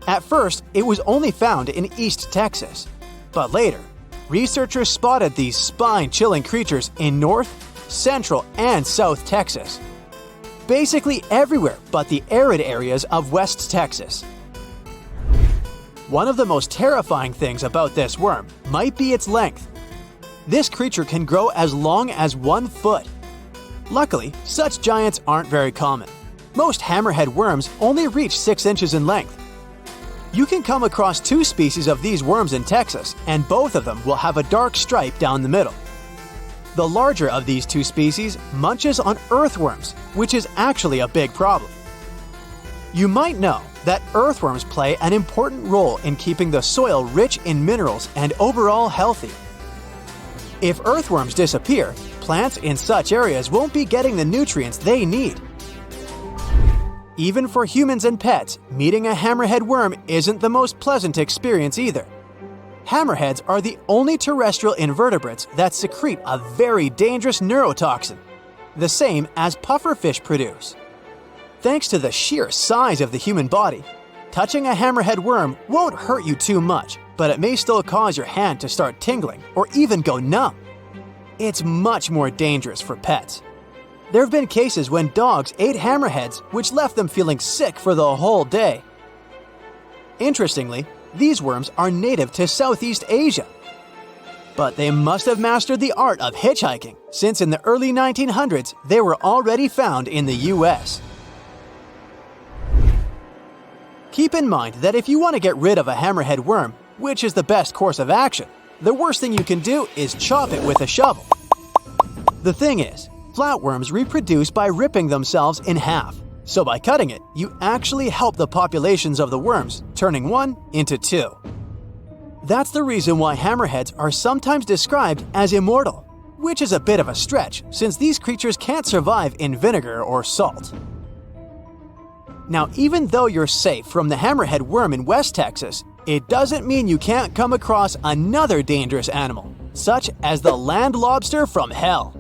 At first, it was only found in East Texas. But later, researchers spotted these spine-chilling creatures in North, Central, and South Texas. Basically everywhere but the arid areas of West Texas. One of the most terrifying things about this worm might be its length. This creature can grow as long as 1 foot. Luckily, such giants aren't very common. Most hammerhead worms only reach 6 inches in length. You can come across 2 species of these worms in Texas, and both of them will have a dark stripe down the middle. The larger of these 2 species munches on earthworms, which is actually a big problem. You might know that earthworms play an important role in keeping the soil rich in minerals and overall healthy. If earthworms disappear, plants in such areas won't be getting the nutrients they need. Even for humans and pets, meeting a hammerhead worm isn't the most pleasant experience either. Hammerheads are the only terrestrial invertebrates that secrete a very dangerous neurotoxin, the same as pufferfish produce. Thanks to the sheer size of the human body, touching a hammerhead worm won't hurt you too much, but it may still cause your hand to start tingling or even go numb. It's much more dangerous for pets. There have been cases when dogs ate hammerheads, which left them feeling sick for the whole day. Interestingly, these worms are native to Southeast Asia But they must have mastered the art of hitchhiking, since in the early 1900s, they were already found in the US. Keep in mind that if you want to get rid of a hammerhead worm, which is the best course of action, the worst thing you can do is chop it with a shovel. The thing is, flatworms reproduce by ripping themselves in half, so by cutting it, you actually help the populations of the worms, turning one into two. That's the reason why hammerheads are sometimes described as immortal, which is a bit of a stretch since these creatures can't survive in vinegar or salt. Now, even though you're safe from the hammerhead worm in West Texas, it doesn't mean you can't come across another dangerous animal, such as the land lobster from hell.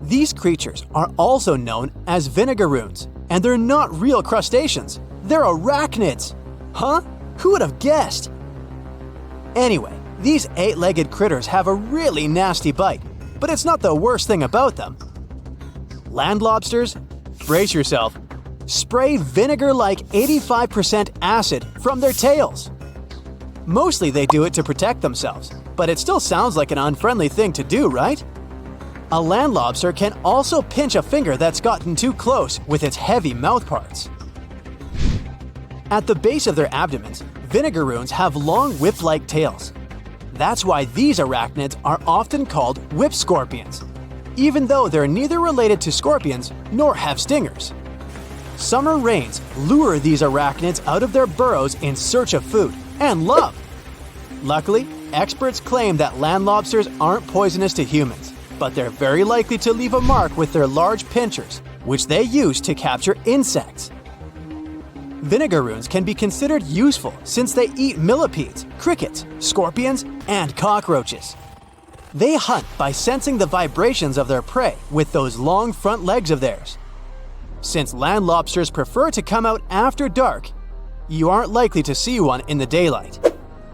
These creatures are also known as vinegaroons, and they're not real crustaceans, they're arachnids. Huh? Who would have guessed? Anyway, these 8-legged critters have a really nasty bite, but it's not the worst thing about them. Land lobsters, brace yourself, spray vinegar-like 85% acid from their tails. Mostly they do it to protect themselves, but it still sounds like an unfriendly thing to do, right? A land lobster can also pinch a finger that's gotten too close with its heavy mouth parts. At the base of their abdomens, vinegaroons have long whip-like tails. That's why these arachnids are often called whip scorpions, even though they're neither related to scorpions nor have stingers. Summer rains lure these arachnids out of their burrows in search of food and love. Luckily, experts claim that land lobsters aren't poisonous to humans, but they're very likely to leave a mark with their large pinchers, which they use to capture insects. Vinegaroons can be considered useful since they eat millipedes, crickets, scorpions, and cockroaches. They hunt by sensing the vibrations of their prey with those long front legs of theirs. Since land lobsters prefer to come out after dark, you aren't likely to see one in the daylight.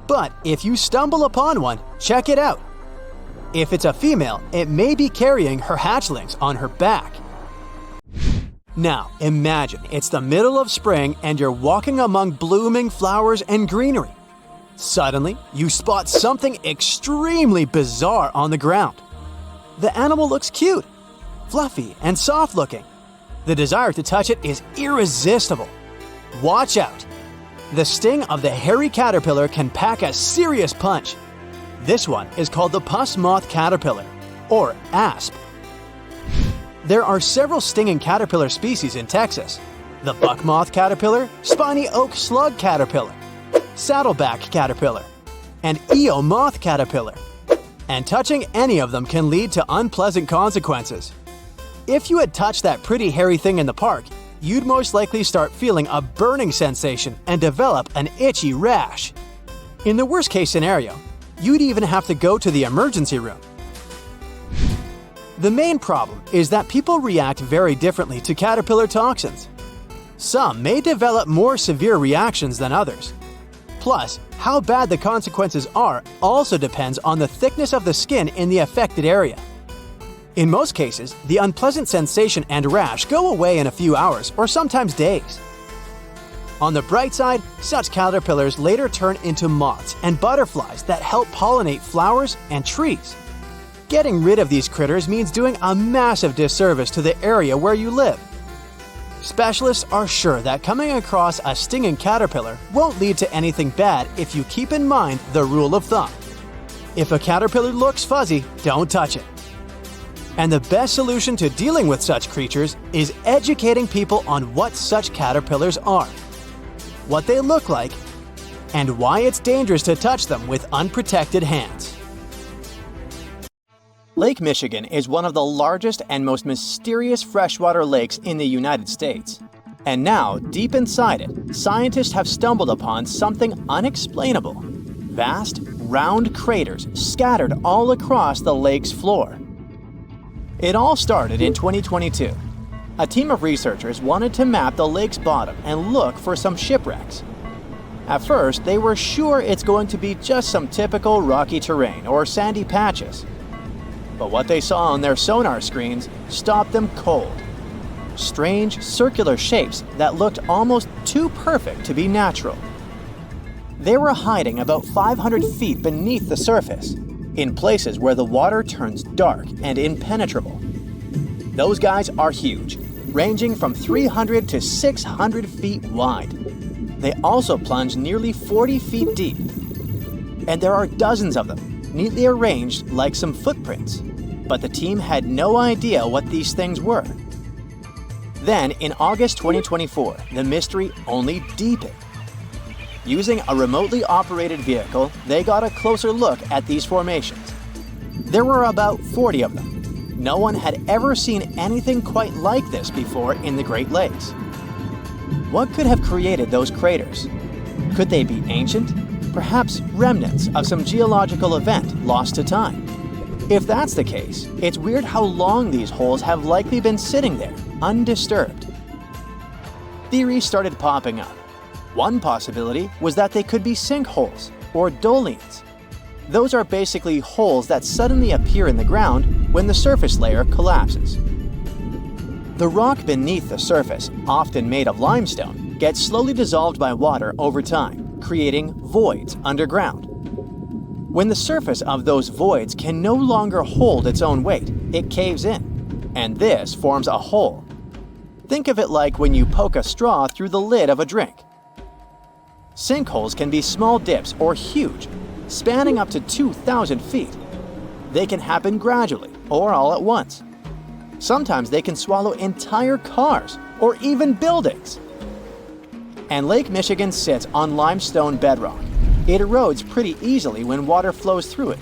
But if you stumble upon one, check it out. If it's a female, it may be carrying her hatchlings on her back. Now, imagine it's the middle of spring and you're walking among blooming flowers and greenery. Suddenly, you spot something extremely bizarre on the ground. The animal looks cute, fluffy, and soft-looking. The desire to touch it is irresistible. Watch out! The sting of the hairy caterpillar can pack a serious punch. This one is called the pus moth caterpillar, or asp. There are several stinging caterpillar species in Texas: the buck moth caterpillar, spiny oak slug caterpillar, saddleback caterpillar, and eel moth caterpillar. And touching any of them can lead to unpleasant consequences. If you had touched that pretty hairy thing in the park, you'd most likely start feeling a burning sensation and develop an itchy rash. In the worst case scenario, you'd even have to go to the emergency room. The main problem is that people react very differently to caterpillar toxins. Some may develop more severe reactions than others. Plus, how bad the consequences are also depends on the thickness of the skin in the affected area. In most cases, the unpleasant sensation and rash go away in a few hours or sometimes days. On the bright side, such caterpillars later turn into moths and butterflies that help pollinate flowers and trees. Getting rid of these critters means doing a massive disservice to the area where you live. Specialists are sure that coming across a stinging caterpillar won't lead to anything bad if you keep in mind the rule of thumb. If a caterpillar looks fuzzy, don't touch it. And the best solution to dealing with such creatures is educating people on what such caterpillars are, what they look like, and why it's dangerous to touch them with unprotected hands. Lake Michigan is one of the largest and most mysterious freshwater lakes in the United States. And now, deep inside it, scientists have stumbled upon something unexplainable: vast, round craters scattered all across the lake's floor. It all started in 2022. A team of researchers wanted to map the lake's bottom and look for some shipwrecks. At first, they were sure it's going to be just some typical rocky terrain or sandy patches. But what they saw on their sonar screens stopped them cold. Strange, circular shapes that looked almost too perfect to be natural. They were hiding about 500 feet beneath the surface, in places where the water turns dark and impenetrable. Those guys are huge, ranging from 300 to 600 feet wide. They also plunge nearly 40 feet deep. And there are dozens of them, neatly arranged like some footprints. But the team had no idea what these things were. Then, in August 2024, the mystery only deepened. Using a remotely operated vehicle, they got a closer look at these formations. There were about 40 of them. No one had ever seen anything quite like this before in the Great Lakes. What could have created those craters? Could they be ancient? Perhaps remnants of some geological event lost to time? If that's the case, it's weird how long these holes have likely been sitting there, undisturbed. Theories started popping up. One possibility was that they could be sinkholes or dolines. Those are basically holes that suddenly appear in the ground when the surface layer collapses. The rock beneath the surface, often made of limestone, gets slowly dissolved by water over time, creating voids underground. When the surface of those voids can no longer hold its own weight, it caves in, and this forms a hole. Think of it like when you poke a straw through the lid of a drink. Sinkholes can be small dips or huge, spanning up to 2,000 feet. They can happen gradually or all at once. Sometimes they can swallow entire cars or even buildings. And Lake Michigan sits on limestone bedrock. It erodes pretty easily when water flows through it.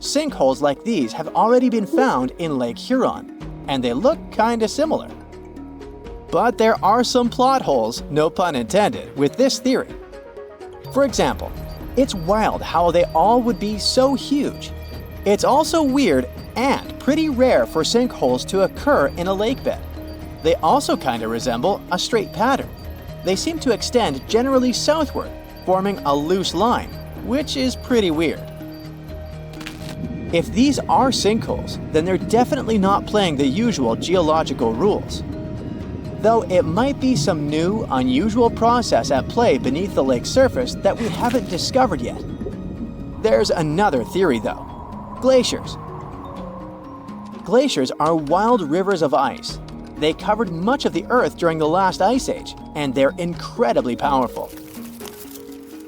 Sinkholes like these have already been found in Lake Huron, and they look kinda similar. But there are some plot holes, no pun intended, with this theory. For example, it's wild how they all would be so huge. It's also weird and pretty rare for sinkholes to occur in a lake bed. They also kinda resemble a straight pattern. They seem to extend generally southward, forming a loose line, which is pretty weird. If these are sinkholes, then they're definitely not playing the usual geological rules. Though it might be some new, unusual process at play beneath the lake's surface that we haven't discovered yet. There's another theory though: glaciers. Glaciers are wild rivers of ice. They covered much of the Earth during the last ice age, and they're incredibly powerful.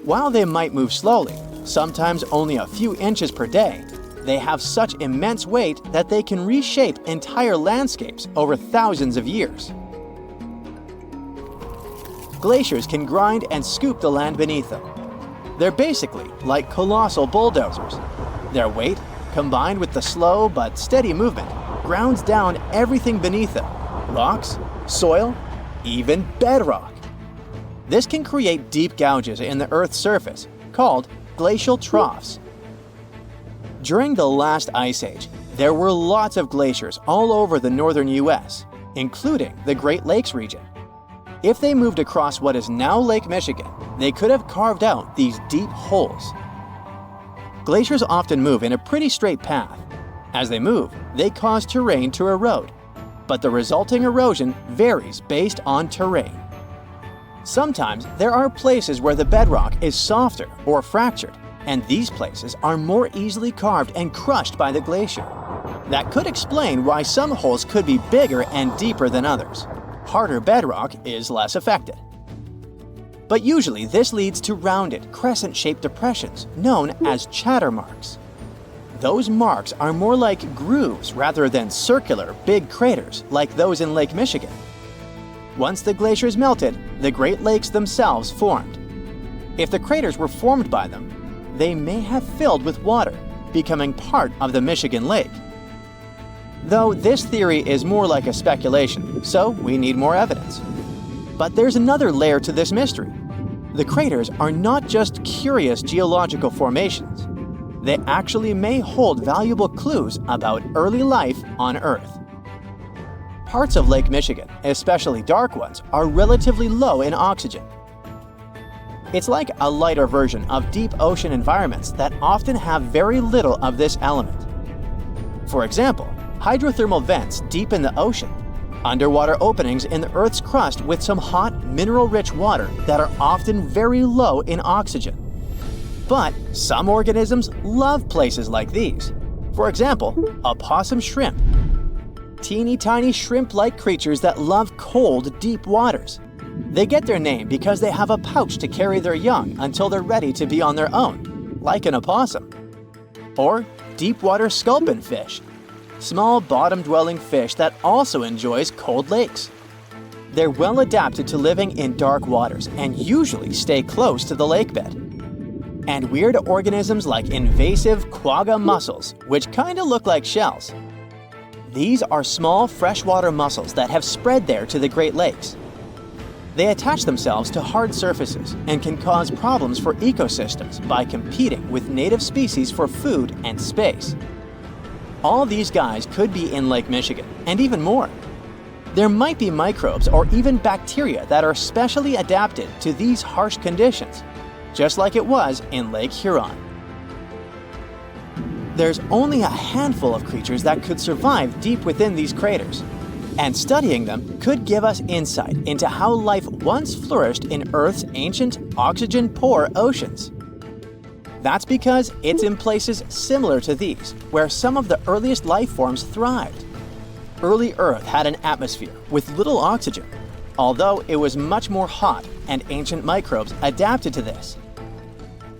While they might move slowly, sometimes only a few inches per day, they have such immense weight that they can reshape entire landscapes over thousands of years. Glaciers can grind and scoop the land beneath them. They're basically like colossal bulldozers. Their weight, combined with the slow but steady movement, grounds down everything beneath them: rocks, soil, even bedrock. This can create deep gouges in the Earth's surface, called glacial troughs. During the last ice age, there were lots of glaciers all over the northern US, including the Great Lakes region. If they moved across what is now Lake Michigan, they could have carved out these deep holes. Glaciers often move in a pretty straight path. As they move, they cause terrain to erode, but the resulting erosion varies based on terrain. Sometimes there are places where the bedrock is softer or fractured, and these places are more easily carved and crushed by the glacier. That could explain why some holes could be bigger and deeper than others. Harder bedrock is less affected. But usually this leads to rounded, crescent-shaped depressions known as chatter marks. Those marks are more like grooves rather than circular, big craters like those in Lake Michigan. Once the glaciers melted, the Great Lakes themselves formed. If the craters were formed by them, they may have filled with water, becoming part of the Michigan Lake. Though this theory is more like a speculation, so we need more evidence. But there's another layer to this mystery. The craters are not just curious geological formations. They actually may hold valuable clues about early life on Earth. Parts of Lake Michigan, especially dark ones, are relatively low in oxygen. It's like a lighter version of deep ocean environments that often have very little of this element. For example, hydrothermal vents deep in the ocean, underwater openings in the Earth's crust with some hot, mineral-rich water that are often very low in oxygen. But some organisms love places like these. For example, opossum shrimp. Teeny tiny shrimp-like creatures that love cold, deep waters. They get their name because they have a pouch to carry their young until they're ready to be on their own, like an opossum. Or deep-water sculpin fish, small bottom-dwelling fish that also enjoys cold lakes. They're well adapted to living in dark waters and usually stay close to the lake bed. And weird organisms like invasive quagga mussels, which kinda look like shells. These are small freshwater mussels that have spread there to the Great Lakes. They attach themselves to hard surfaces and can cause problems for ecosystems by competing with native species for food and space. All these guys could be in Lake Michigan, and even more. There might be microbes or even bacteria that are specially adapted to these harsh conditions, just like it was in Lake Huron. There's only a handful of creatures that could survive deep within these craters, and studying them could give us insight into how life once flourished in Earth's ancient, oxygen-poor oceans. That's because it's in places similar to these where some of the earliest life forms thrived. Early Earth had an atmosphere with little oxygen, although it was much more hot and ancient microbes adapted to this.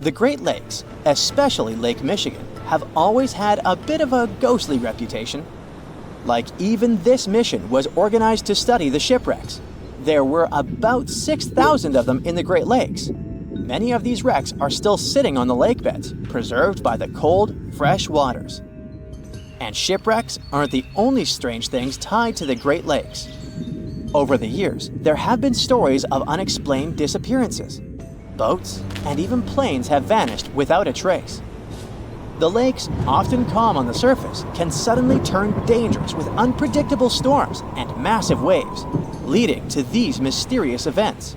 The Great Lakes, especially Lake Michigan, have always had a bit of a ghostly reputation. Like even this mission was organized to study the shipwrecks. There were about 6,000 of them in the Great Lakes. Many of these wrecks are still sitting on the lake beds, preserved by the cold, fresh waters. And shipwrecks aren't the only strange things tied to the Great Lakes. Over the years, there have been stories of unexplained disappearances. Boats and even planes have vanished without a trace. The lakes, often calm on the surface, can suddenly turn dangerous with unpredictable storms and massive waves, leading to these mysterious events.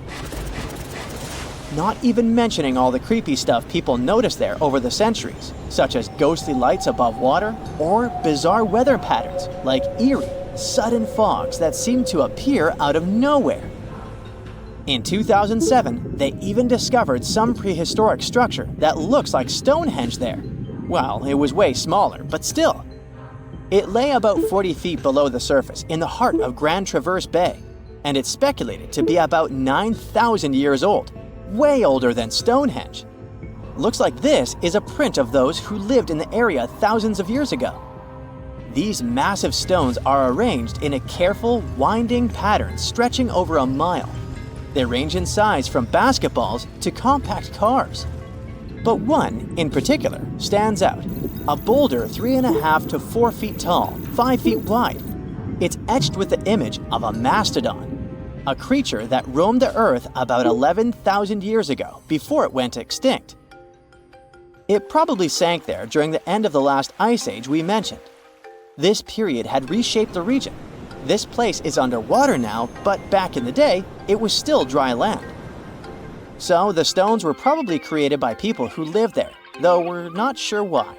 Not even mentioning all the creepy stuff people notice there over the centuries, such as ghostly lights above water or bizarre weather patterns like eerie, sudden fogs that seem to appear out of nowhere. In 2007, they even discovered some prehistoric structure that looks like Stonehenge there. Well, it was way smaller, but still. It lay about 40 feet below the surface in the heart of Grand Traverse Bay, and it's speculated to be about 9,000 years old, way older than Stonehenge. Looks like this is a print of those who lived in the area thousands of years ago. These massive stones are arranged in a careful, winding pattern stretching over a mile. They range in size from basketballs to compact cars. But one, in particular, stands out. A boulder 3.5 to 4 feet tall, 5 feet wide. It's etched with the image of a mastodon, a creature that roamed the earth about 11,000 years ago before it went extinct. It probably sank there during the end of the last ice age we mentioned. This period had reshaped the region. This place is underwater now, but back in the day, it was still dry land. So the stones were probably created by people who lived there, though we're not sure why.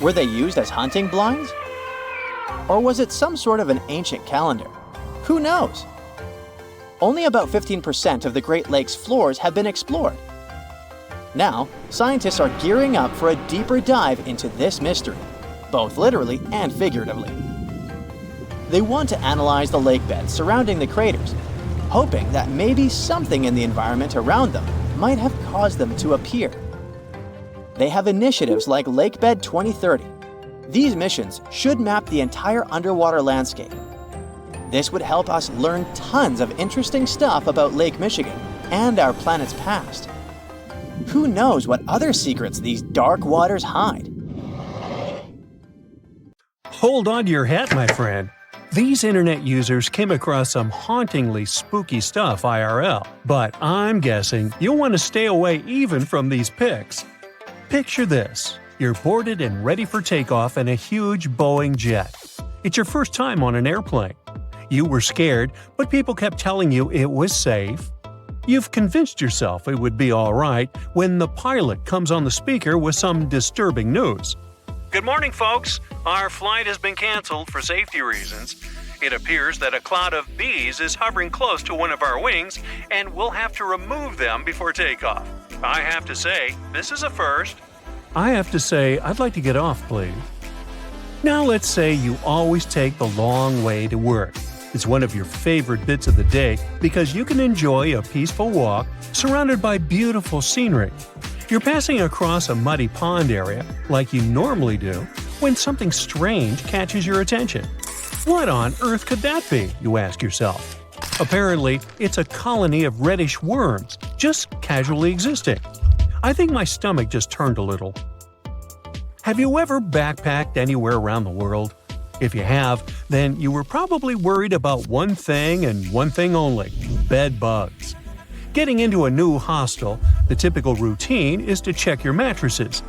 Were they used as hunting blinds? Or was it some sort of an ancient calendar? Who knows? Only about 15% of the Great Lakes floors have been explored. Now, scientists are gearing up for a deeper dive into this mystery, both literally and figuratively. They want to analyze the lake beds surrounding the craters, hoping that maybe something in the environment around them might have caused them to appear. They have initiatives like Lakebed 2030. These missions should map the entire underwater landscape. This would help us learn tons of interesting stuff about Lake Michigan and our planet's past. Who knows what other secrets these dark waters hide? Hold on to your hat, my friend. These internet users came across some hauntingly spooky stuff IRL, but I'm guessing you'll want to stay away even from these pics. Picture this. You're boarded and ready for takeoff in a huge Boeing jet. It's your first time on an airplane. You were scared, but people kept telling you it was safe. You've convinced yourself it would be alright when the pilot comes on the speaker with some disturbing news. Good morning, folks. Our flight has been canceled for safety reasons. It appears that a cloud of bees is hovering close to one of our wings, and we'll have to remove them before takeoff. I have to say, this is a first. I have to say, I'd like to get off, please. Now let's say you always take the long way to work. It's one of your favorite bits of the day because you can enjoy a peaceful walk surrounded by beautiful scenery. You're passing across a muddy pond area, like you normally do, when something strange catches your attention. What on earth could that be, you ask yourself? Apparently, it's a colony of reddish worms, just casually existing. I think my stomach just turned a little. Have you ever backpacked anywhere around the world? If you have, then you were probably worried about one thing and one thing only – bed bugs. Getting into a new hostel, the typical routine is to check your mattresses.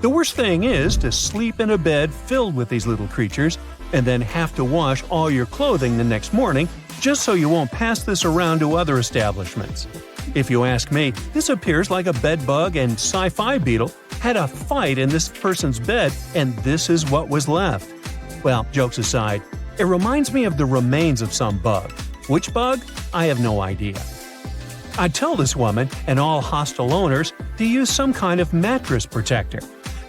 The worst thing is to sleep in a bed filled with these little creatures and then have to wash all your clothing the next morning just so you won't pass this around to other establishments. If you ask me, this appears like a bedbug and sci-fi beetle had a fight in this person's bed and this is what was left. Well, jokes aside, it reminds me of the remains of some bug. Which bug? I have no idea. I tell this woman and all hostel owners to use some kind of mattress protector,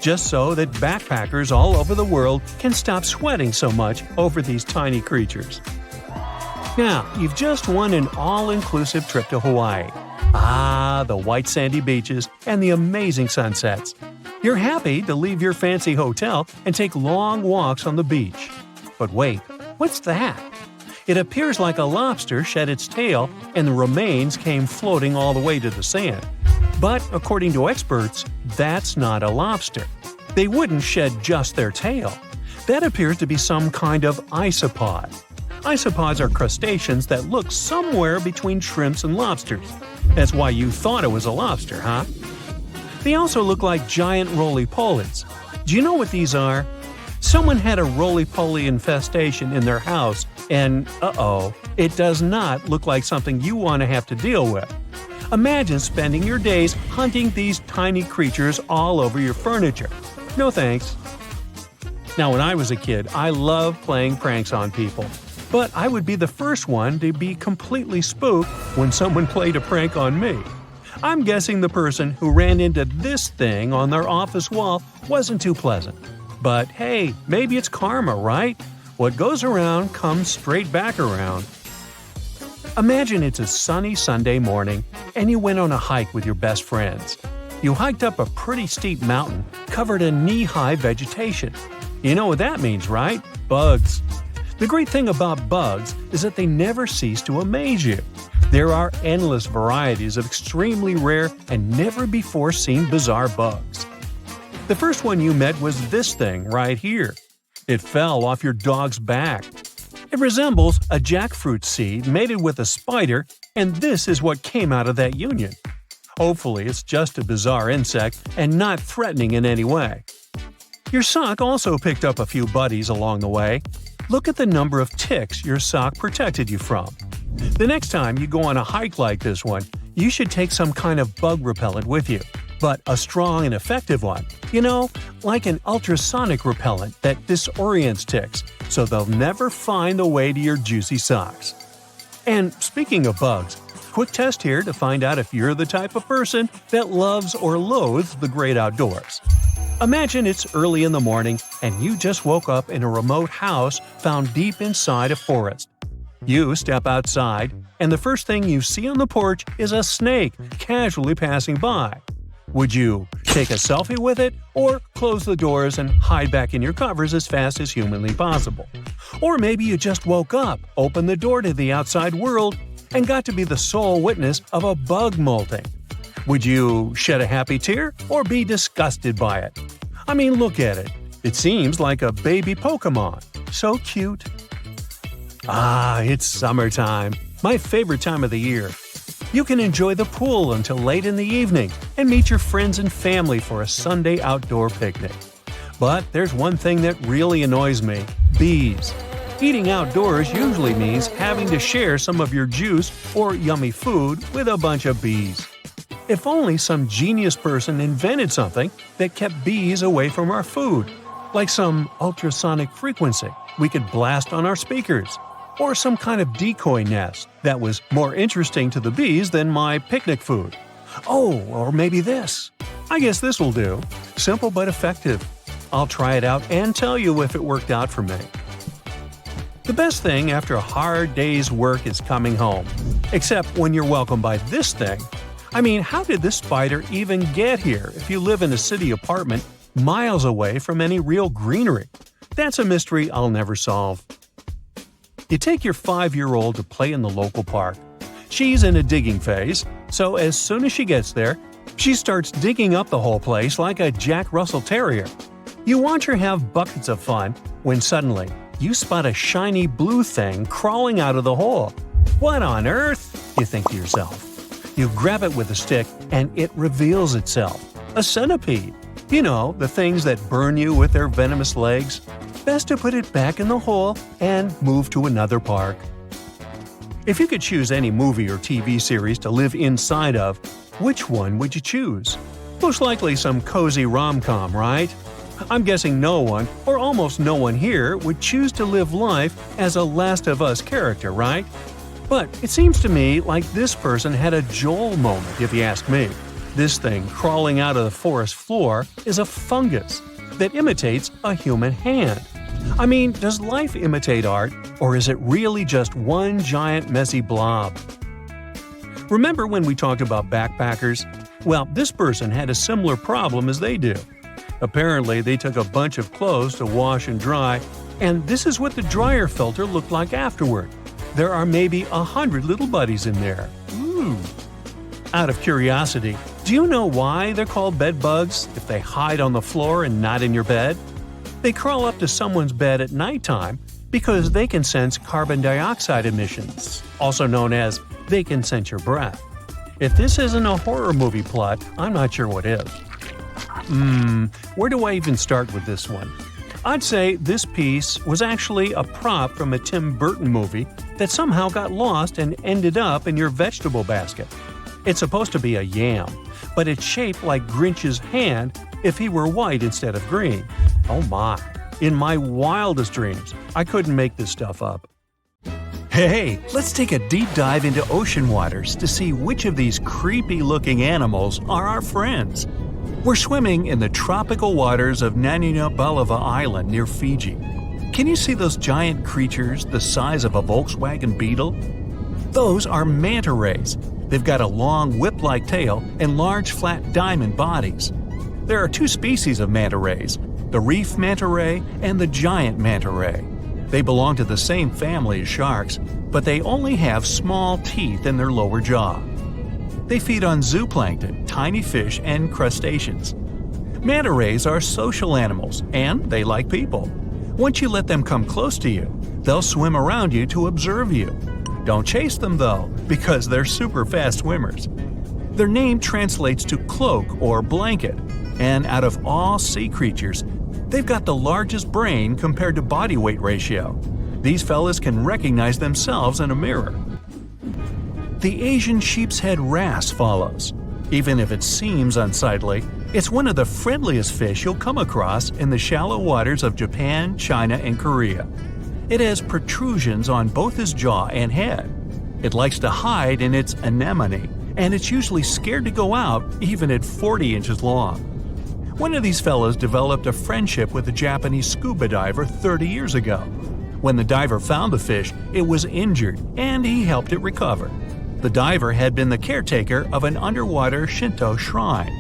just so that backpackers all over the world can stop sweating so much over these tiny creatures. Now, you've just won an all-inclusive trip to Hawaii. Ah, the white sandy beaches and the amazing sunsets. You're happy to leave your fancy hotel and take long walks on the beach. But wait, what's that? It appears like a lobster shed its tail and the remains came floating all the way to the sand. But according to experts, that's not a lobster. They wouldn't shed just their tail. That appears to be some kind of isopod. Isopods are crustaceans that look somewhere between shrimps and lobsters. That's why you thought it was a lobster, huh? They also look like giant roly-polies. Do you know what these are? Someone had a roly-poly infestation in their house, and it does not look like something you want to have to deal with. Imagine spending your days hunting these tiny creatures all over your furniture. No thanks. Now, when I was a kid, I loved playing pranks on people. But I would be the first one to be completely spooked when someone played a prank on me. I'm guessing the person who ran into this thing on their office wall wasn't too pleasant. But hey, maybe it's karma, right? What goes around comes straight back around. Imagine it's a sunny Sunday morning and you went on a hike with your best friends. You hiked up a pretty steep mountain covered in knee-high vegetation. You know what that means, right? Bugs. The great thing about bugs is that they never cease to amaze you. There are endless varieties of extremely rare and never-before-seen bizarre bugs. The first one you met was this thing right here. It fell off your dog's back. It resembles a jackfruit seed mated with a spider, and this is what came out of that union. Hopefully, it's just a bizarre insect and not threatening in any way. Your sock also picked up a few buddies along the way. Look at the number of ticks your sock protected you from. The next time you go on a hike like this one, you should take some kind of bug repellent with you, but a strong and effective one. You know, like an ultrasonic repellent that disorients ticks, so they'll never find the way to your juicy socks. And speaking of bugs, quick test here to find out if you're the type of person that loves or loathes the great outdoors. Imagine it's early in the morning and you just woke up in a remote house found deep inside a forest. You step outside, and the first thing you see on the porch is a snake casually passing by. Would you take a selfie with it, or close the doors and hide back in your covers as fast as humanly possible? Or maybe you just woke up, opened the door to the outside world, and got to be the sole witness of a bug molting. Would you shed a happy tear or be disgusted by it? I mean, look at it. It seems like a baby Pokemon. So cute. Ah, it's summertime. My favorite time of the year. You can enjoy the pool until late in the evening and meet your friends and family for a Sunday outdoor picnic. But there's one thing that really annoys me: bees. Eating outdoors usually means having to share some of your juice or yummy food with a bunch of bees. If only some genius person invented something that kept bees away from our food, like some ultrasonic frequency we could blast on our speakers, or some kind of decoy nest that was more interesting to the bees than my picnic food. Oh, or maybe this. I guess this will do. Simple but effective. I'll try it out and tell you if it worked out for me. The best thing after a hard day's work is coming home. Except when you're welcomed by this thing. I mean, how did this spider even get here if you live in a city apartment miles away from any real greenery? That's a mystery I'll never solve. You take your 5-year-old to play in the local park. She's in a digging phase, so as soon as she gets there, she starts digging up the whole place like a Jack Russell Terrier. You watch her have buckets of fun when suddenly you spot a shiny blue thing crawling out of the hole. What on earth? You think to yourself. You grab it with a stick and it reveals itself. A centipede. You know, the things that burn you with their venomous legs. Best to put it back in the hole and move to another park. If you could choose any movie or TV series to live inside of, which one would you choose? Most likely some cozy rom-com, right? I'm guessing no one, or almost no one here, would choose to live life as a Last of Us character, right? But it seems to me like this person had a Joel moment, if you ask me. This thing crawling out of the forest floor is a fungus that imitates a human hand. I mean, does life imitate art, or is it really just one giant messy blob? Remember when we talked about backpackers? Well, this person had a similar problem as they do. Apparently, they took a bunch of clothes to wash and dry, and this is what the dryer filter looked like afterward. There are maybe 100 little buddies in there. Ooh. Out of curiosity, do you know why they're called bed bugs if they hide on the floor and not in your bed? They crawl up to someone's bed at nighttime because they can sense carbon dioxide emissions, also known as they can sense your breath. If this isn't a horror movie plot, I'm not sure what is. Where do I even start with this one? I'd say this piece was actually a prop from a Tim Burton movie that somehow got lost and ended up in your vegetable basket. It's supposed to be a yam, but it's shaped like Grinch's hand if he were white instead of green. Oh my. In my wildest dreams, I couldn't make this stuff up. Hey, let's take a deep dive into ocean waters to see which of these creepy-looking animals are our friends. We're swimming in the tropical waters of Naninabalawa Island near Fiji. Can you see those giant creatures the size of a Volkswagen Beetle? Those are manta rays. They've got a long whip-like tail and large flat diamond bodies. There are two species of manta rays, the reef manta ray and the giant manta ray. They belong to the same family as sharks, but they only have small teeth in their lower jaw. They feed on zooplankton, tiny fish, and crustaceans. Manta rays are social animals, and they like people. Once you let them come close to you, they'll swim around you to observe you. Don't chase them though, because they're super fast swimmers. Their name translates to cloak or blanket, and out of all sea creatures, they've got the largest brain compared to body weight ratio. These fellas can recognize themselves in a mirror. The Asian sheep's head wrasse follows. Even if it seems unsightly, it's one of the friendliest fish you'll come across in the shallow waters of Japan, China, and Korea. It has protrusions on both its jaw and head. It likes to hide in its anemone, and it's usually scared to go out even at 40 inches long. One of these fellas developed a friendship with a Japanese scuba diver 30 years ago. When the diver found the fish, it was injured, and he helped it recover. The diver had been the caretaker of an underwater Shinto shrine.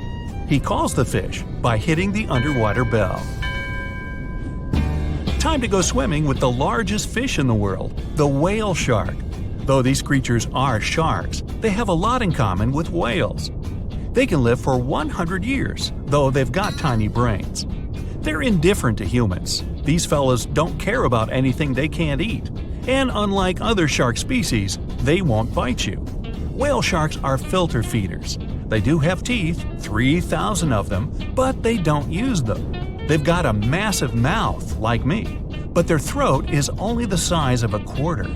He calls the fish by hitting the underwater bell. Time to go swimming with the largest fish in the world, the whale shark. Though these creatures are sharks, they have a lot in common with whales. They can live for 100 years, though they've got tiny brains. They're indifferent to humans. These fellas don't care about anything they can't eat. And unlike other shark species, they won't bite you. Whale sharks are filter feeders. They do have teeth, 3,000 of them, but they don't use them. They've got a massive mouth, like me, but their throat is only the size of a quarter.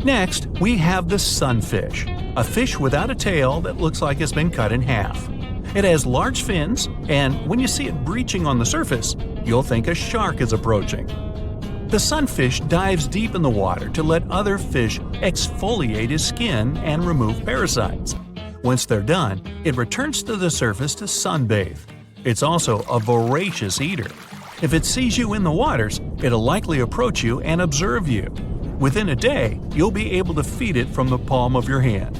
Next, we have the sunfish, a fish without a tail that looks like it's been cut in half. It has large fins, and when you see it breaching on the surface, you'll think a shark is approaching. The sunfish dives deep in the water to let other fish exfoliate his skin and remove parasites. Once they're done, it returns to the surface to sunbathe. It's also a voracious eater. If it sees you in the waters, it'll likely approach you and observe you. Within a day, you'll be able to feed it from the palm of your hand.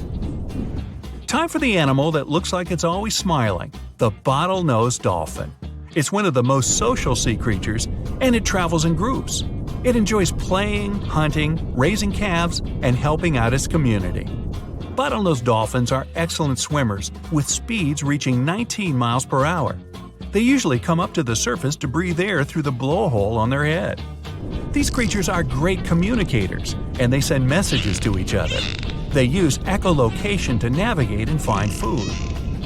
Time for the animal that looks like it's always smiling, the bottlenose dolphin. It's one of the most social sea creatures, and it travels in groups. It enjoys playing, hunting, raising calves, and helping out its community. Bottlenose dolphins are excellent swimmers, with speeds reaching 19 miles per hour. They usually come up to the surface to breathe air through the blowhole on their head. These creatures are great communicators, and they send messages to each other. They use echolocation to navigate and find food.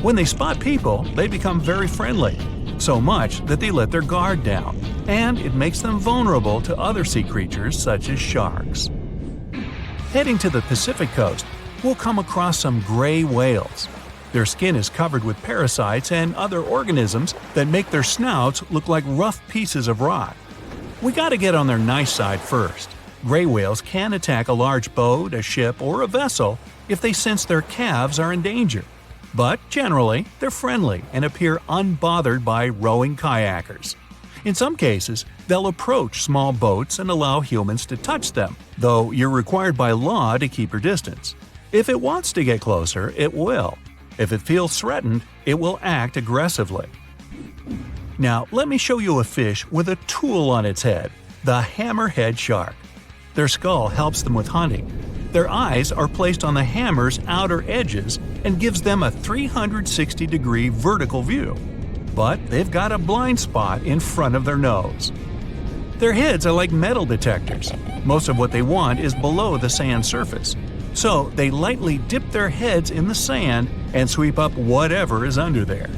When they spot people, they become very friendly, so much that they let their guard down, and it makes them vulnerable to other sea creatures such as sharks. Heading to the Pacific coast, we'll come across some gray whales. Their skin is covered with parasites and other organisms that make their snouts look like rough pieces of rock. We gotta get on their nice side first. Gray whales can attack a large boat, a ship, or a vessel if they sense their calves are in danger. But generally, they're friendly and appear unbothered by rowing kayakers. In some cases, they'll approach small boats and allow humans to touch them, though you're required by law to keep your distance. If it wants to get closer, it will. If it feels threatened, it will act aggressively. Now, let me show you a fish with a tool on its head, the hammerhead shark. Their skull helps them with hunting. Their eyes are placed on the hammer's outer edges and gives them a 360-degree vertical view. But they've got a blind spot in front of their nose. Their heads are like metal detectors. Most of what they want is below the sand surface. So they lightly dip their heads in the sand and sweep up whatever is under there.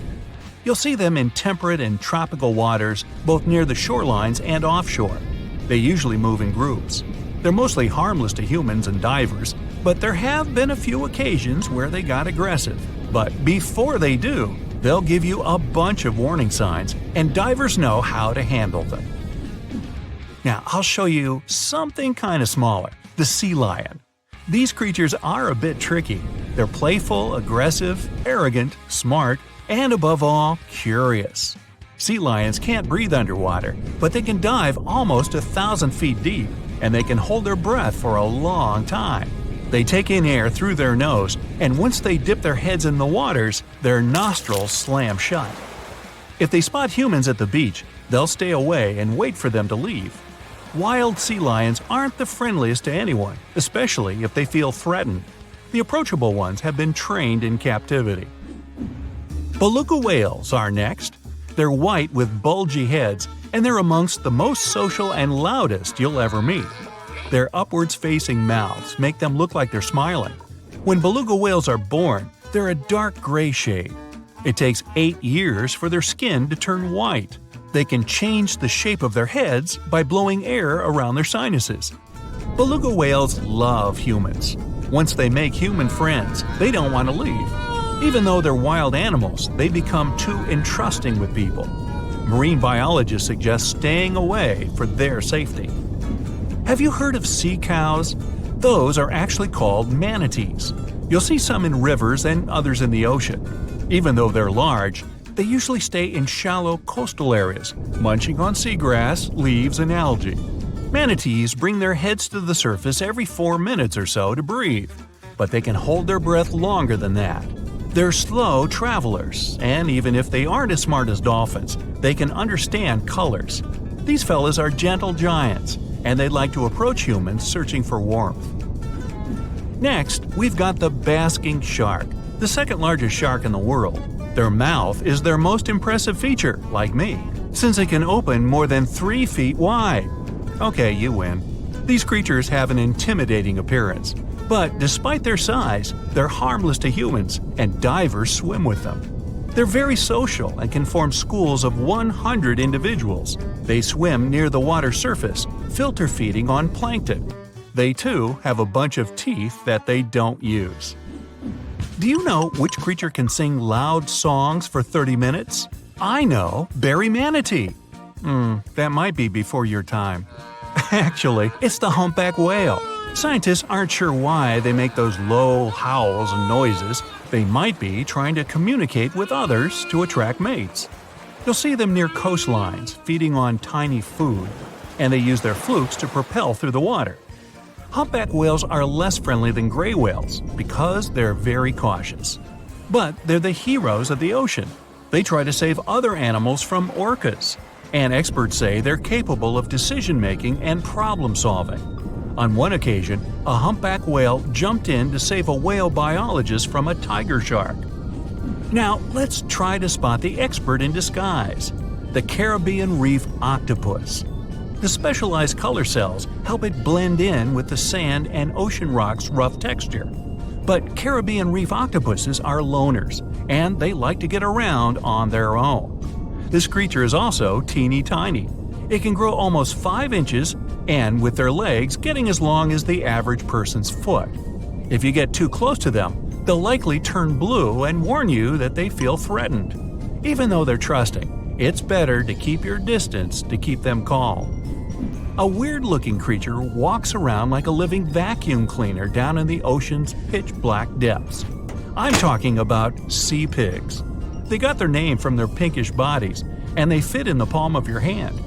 You'll see them in temperate and tropical waters, both near the shorelines and offshore. They usually move in groups. They're mostly harmless to humans and divers, but there have been a few occasions where they got aggressive. But before they do, they'll give you a bunch of warning signs, and divers know how to handle them. Now, I'll show you something kind of smaller, the sea lion. These creatures are a bit tricky. They're playful, aggressive, arrogant, smart, and above all, curious. Sea lions can't breathe underwater, but they can dive almost 1,000 feet deep, and they can hold their breath for a long time. They take in air through their nose, and once they dip their heads in the waters, their nostrils slam shut. If they spot humans at the beach, they'll stay away and wait for them to leave. Wild sea lions aren't the friendliest to anyone, especially if they feel threatened. The approachable ones have been trained in captivity. Beluga whales are next. They're white with bulgy heads, and they're amongst the most social and loudest you'll ever meet. Their upwards-facing mouths make them look like they're smiling. When beluga whales are born, they're a dark gray shade. It takes 8 years for their skin to turn white. They can change the shape of their heads by blowing air around their sinuses. Beluga whales love humans. Once they make human friends, they don't want to leave. Even though they're wild animals, they become too entrusting with people. Marine biologists suggest staying away for their safety. Have you heard of sea cows? Those are actually called manatees. You'll see some in rivers and others in the ocean. Even though they're large, they usually stay in shallow coastal areas, munching on seagrass, leaves, and algae. Manatees bring their heads to the surface every 4 minutes or so to breathe, but they can hold their breath longer than that. They're slow travelers, and even if they aren't as smart as dolphins, they can understand colors. These fellas are gentle giants, and they like to approach humans searching for warmth. Next, we've got the basking shark, the second largest shark in the world. Their mouth is their most impressive feature, like me, since it can open more than 3 feet wide. Okay, you win. These creatures have an intimidating appearance, but despite their size, they're harmless to humans, and divers swim with them. They're very social and can form schools of 100 individuals. They swim near the water surface, filter feeding on plankton. They too have a bunch of teeth that they don't use. Do you know which creature can sing loud songs for 30 minutes? I know, berry manatee. That might be before your time. Actually, it's the humpback whale. Scientists aren't sure why they make those low howls and noises. They might be trying to communicate with others to attract mates. You'll see them near coastlines, feeding on tiny food, and they use their flukes to propel through the water. Humpback whales are less friendly than gray whales because they're very cautious. But they're the heroes of the ocean. They try to save other animals from orcas, and experts say they're capable of decision-making and problem-solving. On one occasion, a humpback whale jumped in to save a whale biologist from a tiger shark. Now, let's try to spot the expert in disguise, the Caribbean reef octopus. The specialized color cells help it blend in with the sand and ocean rock's rough texture. But Caribbean reef octopuses are loners, and they like to get around on their own. This creature is also teeny tiny. It can grow almost 5 inches, and with their legs getting as long as the average person's foot. If you get too close to them, they'll likely turn blue and warn you that they feel threatened. Even though they're trusting, it's better to keep your distance to keep them calm. A weird-looking creature walks around like a living vacuum cleaner down in the ocean's pitch-black depths. I'm talking about sea pigs. They got their name from their pinkish bodies, and they fit in the palm of your hand.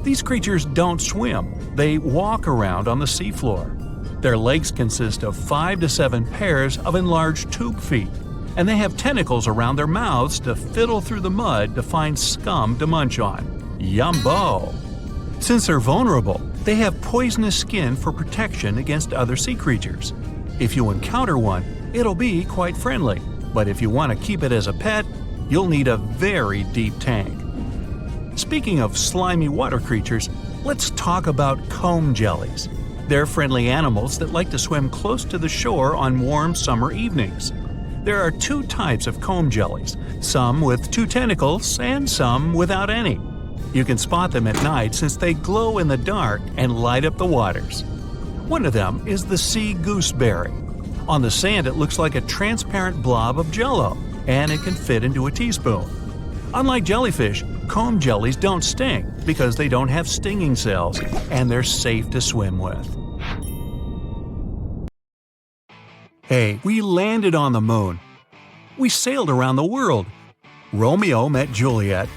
These creatures don't swim, they walk around on the seafloor. Their legs consist of 5 to 7 pairs of enlarged tube feet, and they have tentacles around their mouths to fiddle through the mud to find scum to munch on. Yumbo! Since they're vulnerable, they have poisonous skin for protection against other sea creatures. If you encounter one, it'll be quite friendly, but if you want to keep it as a pet, you'll need a very deep tank. Speaking of slimy water creatures, let's talk about comb jellies. They're friendly animals that like to swim close to the shore on warm summer evenings. There are 2 types of comb jellies, some with 2 tentacles and some without any. You can spot them at night since they glow in the dark and light up the waters. One of them is the sea gooseberry. On the sand it looks like a transparent blob of jello, and it can fit into a teaspoon. Unlike jellyfish, comb jellies don't sting because they don't have stinging cells, and they're safe to swim with. Hey, we landed on the moon. We sailed around the world. Romeo met Juliet.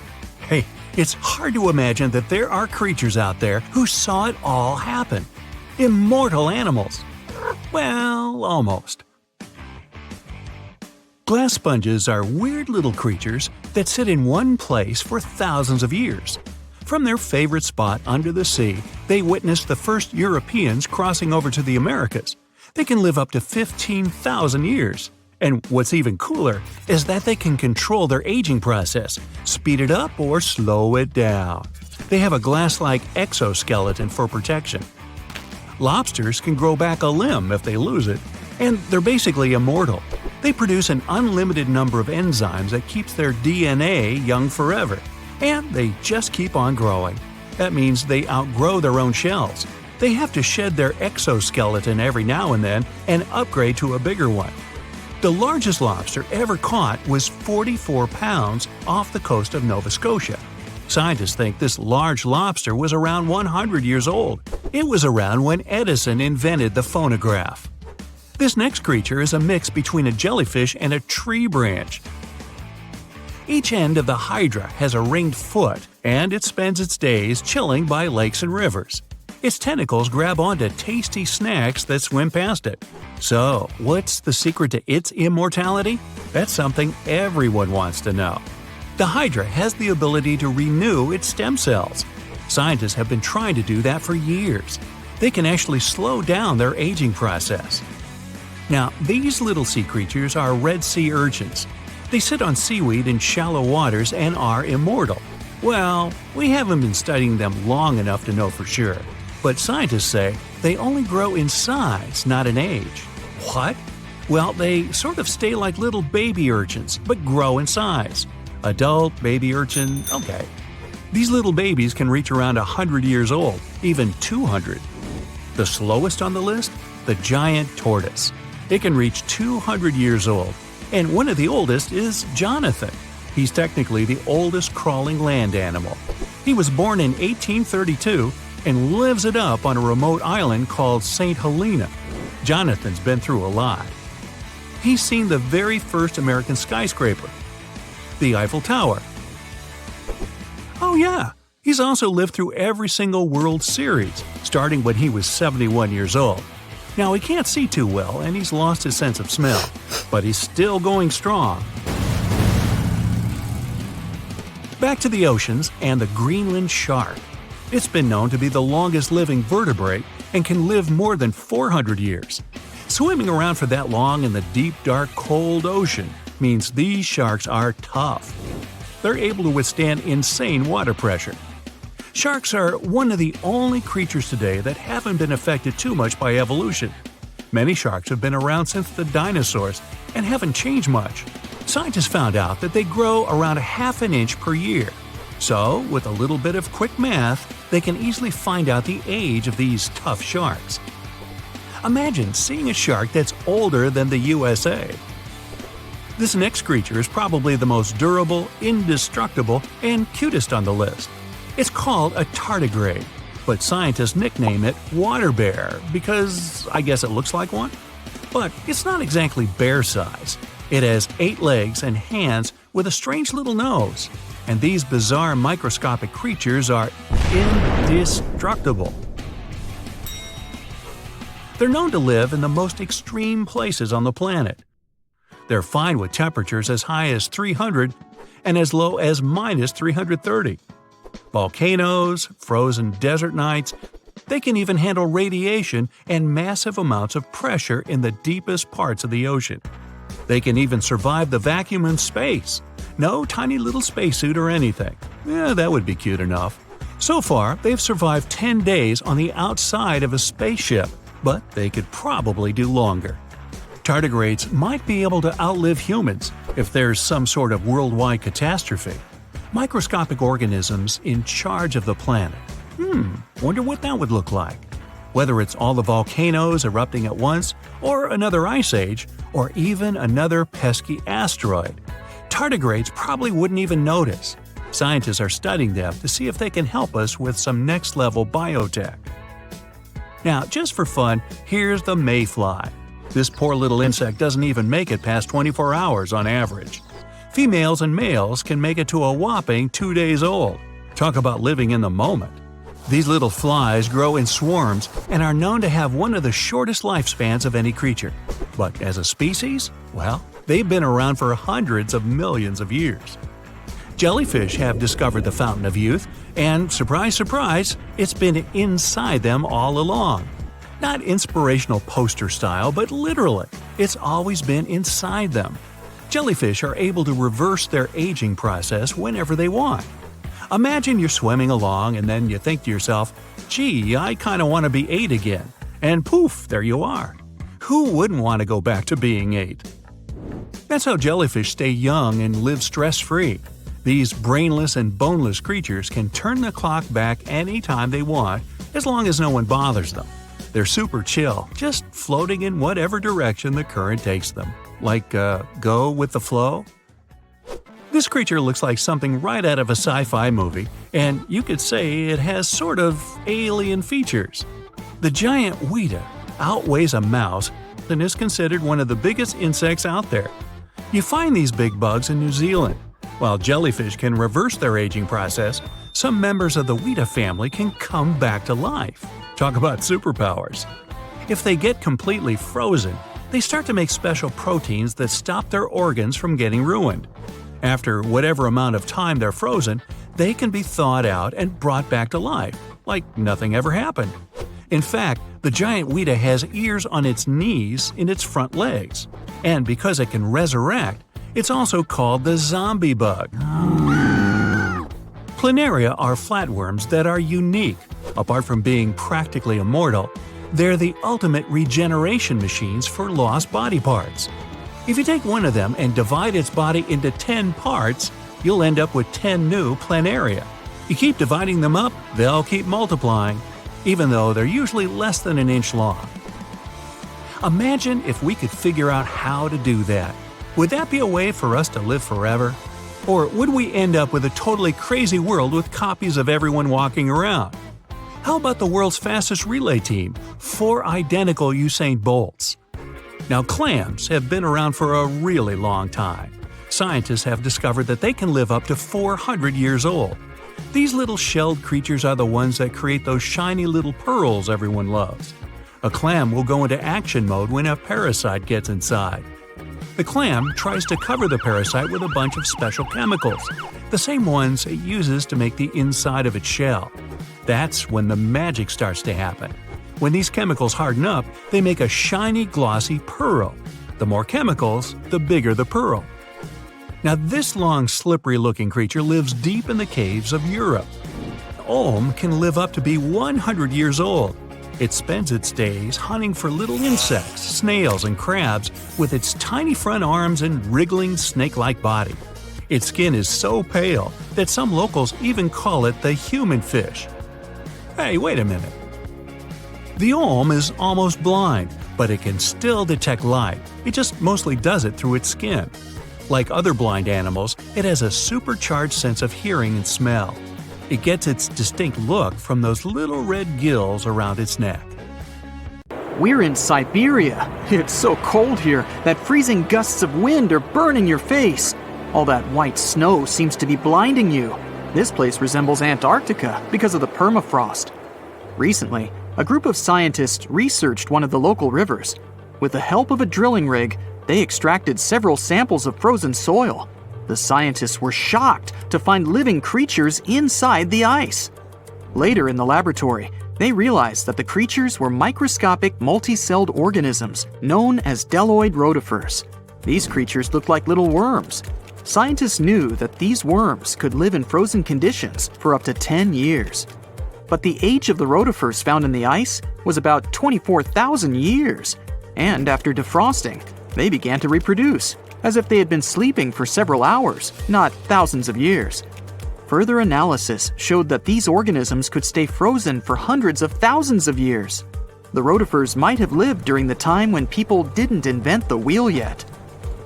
Hey, it's hard to imagine that there are creatures out there who saw it all happen. Immortal animals. Well, almost. Glass sponges are weird little creatures that sit in one place for thousands of years. From their favorite spot under the sea, they witnessed the first Europeans crossing over to the Americas. They can live up to 15,000 years. And what's even cooler is that they can control their aging process, speed it up or slow it down. They have a glass-like exoskeleton for protection. Lobsters can grow back a limb if they lose it, and they're basically immortal. They produce an unlimited number of enzymes that keeps their DNA young forever, and they just keep on growing. That means they outgrow their own shells. They have to shed their exoskeleton every now and then and upgrade to a bigger one. The largest lobster ever caught was 44 pounds off the coast of Nova Scotia. Scientists think this large lobster was around 100 years old. It was around when Edison invented the phonograph. This next creature is a mix between a jellyfish and a tree branch. Each end of the hydra has a ringed foot, and it spends its days chilling by lakes and rivers. Its tentacles grab onto tasty snacks that swim past it. So, what's the secret to its immortality? That's something everyone wants to know. The hydra has the ability to renew its stem cells. Scientists have been trying to do that for years. They can actually slow down their aging process. Now, these little sea creatures are red sea urchins. They sit on seaweed in shallow waters and are immortal. Well, we haven't been studying them long enough to know for sure. But scientists say they only grow in size, not in age. What? Well, they sort of stay like little baby urchins, but grow in size. Adult, baby urchin, okay. These little babies can reach around 100 years old, even 200. The slowest on the list? The giant tortoise. It can reach 200 years old. And one of the oldest is Jonathan. He's technically the oldest crawling land animal. He was born in 1832 and lives it up on a remote island called St. Helena. Jonathan's been through a lot. He's seen the very first American skyscraper, the Eiffel Tower. Oh yeah, he's also lived through every single World Series, starting when he was 71 years old. Now he can't see too well and he's lost his sense of smell, but he's still going strong. Back to the oceans and the Greenland shark. It's been known to be the longest living vertebrate and can live more than 400 years. Swimming around for that long in the deep, dark, cold ocean means these sharks are tough. They're able to withstand insane water pressure. Sharks are one of the only creatures today that haven't been affected too much by evolution. Many sharks have been around since the dinosaurs and haven't changed much. Scientists found out that they grow around a half an inch per year. So, with a little bit of quick math, they can easily find out the age of these tough sharks. Imagine seeing a shark that's older than the USA. This next creature is probably the most durable, indestructible, and cutest on the list. It's called a tardigrade, but scientists nickname it water bear because I guess it looks like one. But it's not exactly bear size. It has 8 legs and hands with a strange little nose. And these bizarre microscopic creatures are indestructible. They're known to live in the most extreme places on the planet. They're fine with temperatures as high as 300 and as low as minus 330. Volcanoes, frozen desert nights, they can even handle radiation and massive amounts of pressure in the deepest parts of the ocean. They can even survive the vacuum in space. No tiny little spacesuit or anything. Yeah, that would be cute enough. So far, they've survived 10 days on the outside of a spaceship, but they could probably do longer. Tardigrades might be able to outlive humans if there's some sort of worldwide catastrophe. Microscopic organisms in charge of the planet. Wonder what that would look like. Whether it's all the volcanoes erupting at once, or another ice age, or even another pesky asteroid. Tardigrades probably wouldn't even notice. Scientists are studying them to see if they can help us with some next-level biotech. Now, just for fun, here's the mayfly. This poor little insect doesn't even make it past 24 hours on average. Females and males can make it to a whopping 2 days old. Talk about living in the moment. These little flies grow in swarms and are known to have one of the shortest lifespans of any creature. But as a species, well, they've been around for hundreds of millions of years. Jellyfish have discovered the fountain of youth, and surprise, surprise, it's been inside them all along. Not inspirational poster style, but literally, it's always been inside them. Jellyfish are able to reverse their aging process whenever they want. Imagine you're swimming along and then you think to yourself, gee, I kinda want to be 8 again. And poof, there you are. Who wouldn't want to go back to being 8? That's how jellyfish stay young and live stress-free. These brainless and boneless creatures can turn the clock back anytime they want, as long as no one bothers them. They're super chill, just floating in whatever direction the current takes them. Like, go with the flow? This creature looks like something right out of a sci-fi movie, and you could say it has sort of alien features. The giant weta outweighs a mouse and is considered one of the biggest insects out there. You find these big bugs in New Zealand. While jellyfish can reverse their aging process, some members of the weta family can come back to life. Talk about superpowers. If they get completely frozen, they start to make special proteins that stop their organs from getting ruined. After whatever amount of time they're frozen, they can be thawed out and brought back to life, like nothing ever happened. In fact, the giant weta has ears on its knees in its front legs. And because it can resurrect, it's also called the zombie bug. Planaria are flatworms that are unique. Apart from being practically immortal, they're the ultimate regeneration machines for lost body parts. If you take one of them and divide its body into 10 parts, you'll end up with 10 new planaria. You keep dividing them up, they'll keep multiplying, even though they're usually less than an inch long. Imagine if we could figure out how to do that. Would that be a way for us to live forever? Or would we end up with a totally crazy world with copies of everyone walking around? How about the world's fastest relay team? 4 identical Usain Bolts. Now, clams have been around for a really long time. Scientists have discovered that they can live up to 400 years old. These little shelled creatures are the ones that create those shiny little pearls everyone loves. A clam will go into action mode when a parasite gets inside. The clam tries to cover the parasite with a bunch of special chemicals, the same ones it uses to make the inside of its shell. That's when the magic starts to happen. When these chemicals harden up, they make a shiny, glossy pearl. The more chemicals, the bigger the pearl. Now, this long, slippery-looking creature lives deep in the caves of Europe. The olm can live up to be 100 years old. It spends its days hunting for little insects, snails, and crabs with its tiny front arms and wriggling snake-like body. Its skin is so pale that some locals even call it the human fish. Hey, wait a minute. The olm is almost blind, but it can still detect light. It just mostly does it through its skin. Like other blind animals, it has a supercharged sense of hearing and smell. It gets its distinct look from those little red gills around its neck. We're in Siberia. It's so cold here that freezing gusts of wind are burning your face. All that white snow seems to be blinding you. This place resembles Antarctica because of the permafrost. Recently, a group of scientists researched one of the local rivers. With the help of a drilling rig, they extracted several samples of frozen soil. The scientists were shocked to find living creatures inside the ice. Later in the laboratory, they realized that the creatures were microscopic multi-celled organisms known as deltoid rotifers. These creatures looked like little worms. Scientists knew that these worms could live in frozen conditions for up to 10 years. But the age of the rotifers found in the ice was about 24,000 years. And after defrosting, they began to reproduce, as if they had been sleeping for several hours, not thousands of years. Further analysis showed that these organisms could stay frozen for hundreds of thousands of years. The rotifers might have lived during the time when people didn't invent the wheel yet.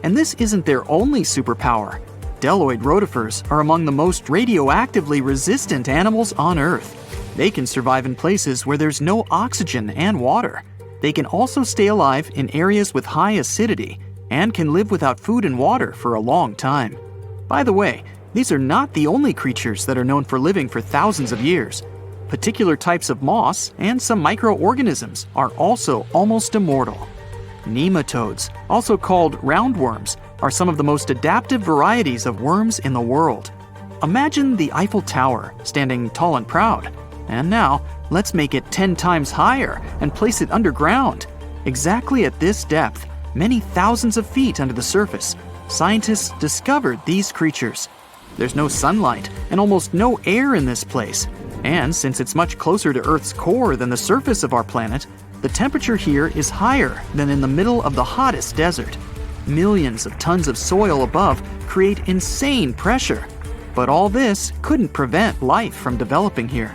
And this isn't their only superpower. Deltoid rotifers are among the most radioactively resistant animals on Earth. They can survive in places where there's no oxygen and water. They can also stay alive in areas with high acidity and can live without food and water for a long time. By the way, these are not the only creatures that are known for living for thousands of years. Particular types of moss and some microorganisms are also almost immortal. Nematodes, also called roundworms, are some of the most adaptive varieties of worms in the world. Imagine the Eiffel Tower standing tall and proud. And now, let's make it 10 times higher and place it underground. Exactly at this depth, many thousands of feet under the surface, scientists discovered these creatures. There's no sunlight and almost no air in this place. And since it's much closer to Earth's core than the surface of our planet, the temperature here is higher than in the middle of the hottest desert. Millions of tons of soil above create insane pressure. But all this couldn't prevent life from developing here.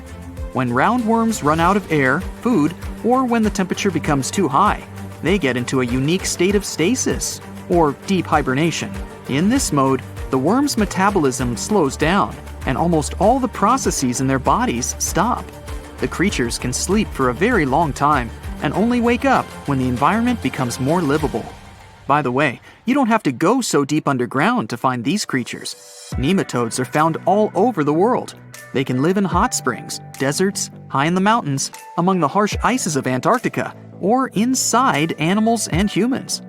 When roundworms run out of air, food, or when the temperature becomes too high, they get into a unique state of stasis, or deep hibernation. In this mode, the worm's metabolism slows down, and almost all the processes in their bodies stop. The creatures can sleep for a very long time, and only wake up when the environment becomes more livable. By the way, you don't have to go so deep underground to find these creatures. Nematodes are found all over the world. They can live in hot springs, deserts, high in the mountains, among the harsh ices of Antarctica, or inside animals and humans.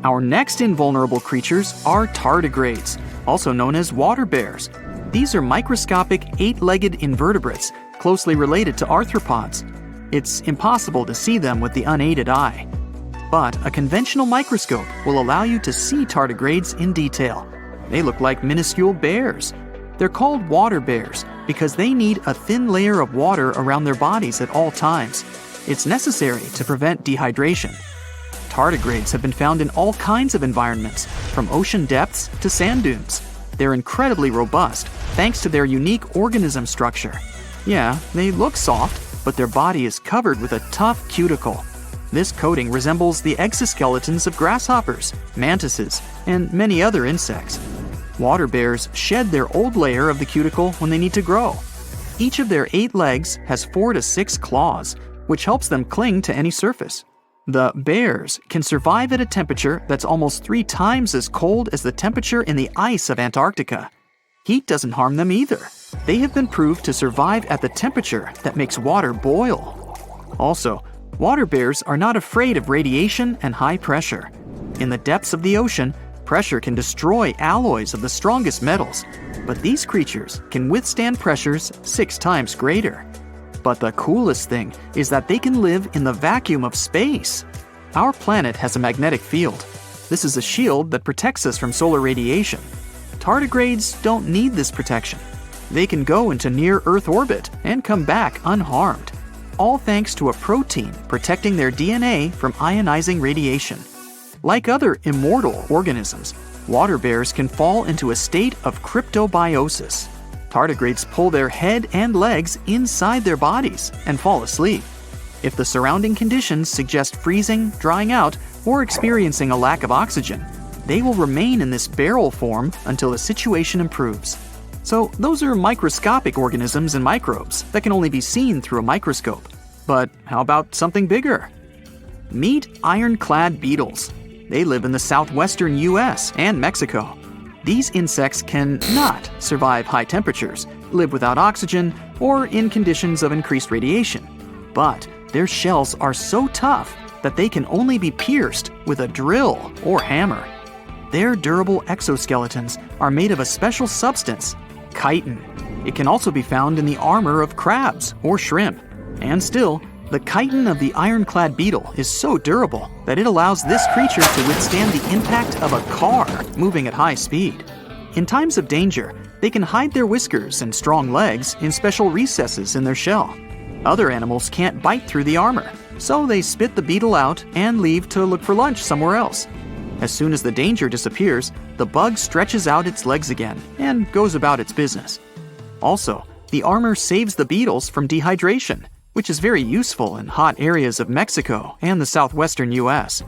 Our next invulnerable creatures are tardigrades, also known as water bears. These are microscopic 8-legged invertebrates closely related to arthropods. It's impossible to see them with the unaided eye. But a conventional microscope will allow you to see tardigrades in detail. They look like minuscule bears. They're called water bears because they need a thin layer of water around their bodies at all times. It's necessary to prevent dehydration. Tardigrades have been found in all kinds of environments, from ocean depths to sand dunes. They're incredibly robust thanks to their unique organism structure. Yeah, they look soft, but their body is covered with a tough cuticle. This coating resembles the exoskeletons of grasshoppers, mantises, and many other insects. Water bears shed their old layer of the cuticle when they need to grow. Each of their 8 legs has 4 to 6 claws, which helps them cling to any surface. The bears can survive at a temperature that's almost 3 times as cold as the temperature in the ice of Antarctica. Heat doesn't harm them either. They have been proved to survive at the temperature that makes water boil. Also, water bears are not afraid of radiation and high pressure. In the depths of the ocean, pressure can destroy alloys of the strongest metals, but these creatures can withstand pressures 6 times greater. But the coolest thing is that they can live in the vacuum of space. Our planet has a magnetic field. This is a shield that protects us from solar radiation. Tardigrades don't need this protection. They can go into near-Earth orbit and come back unharmed, all thanks to a protein protecting their DNA from ionizing radiation. Like other immortal organisms, water bears can fall into a state of cryptobiosis. Tardigrades pull their head and legs inside their bodies and fall asleep. If the surrounding conditions suggest freezing, drying out, or experiencing a lack of oxygen, they will remain in this barrel form until the situation improves. So those are microscopic organisms and microbes that can only be seen through a microscope. But how about something bigger? Meet ironclad beetles. They live in the southwestern US and Mexico. These insects cannot survive high temperatures, live without oxygen, or in conditions of increased radiation. But their shells are so tough that they can only be pierced with a drill or hammer. Their durable exoskeletons are made of a special substance, chitin. It can also be found in the armor of crabs or shrimp. And still, the chitin of the ironclad beetle is so durable that it allows this creature to withstand the impact of a car moving at high speed. In times of danger, they can hide their whiskers and strong legs in special recesses in their shell. Other animals can't bite through the armor, so they spit the beetle out and leave to look for lunch somewhere else. As soon as the danger disappears, the bug stretches out its legs again and goes about its business. Also, the armor saves the beetles from dehydration, which is very useful in hot areas of Mexico and the southwestern US.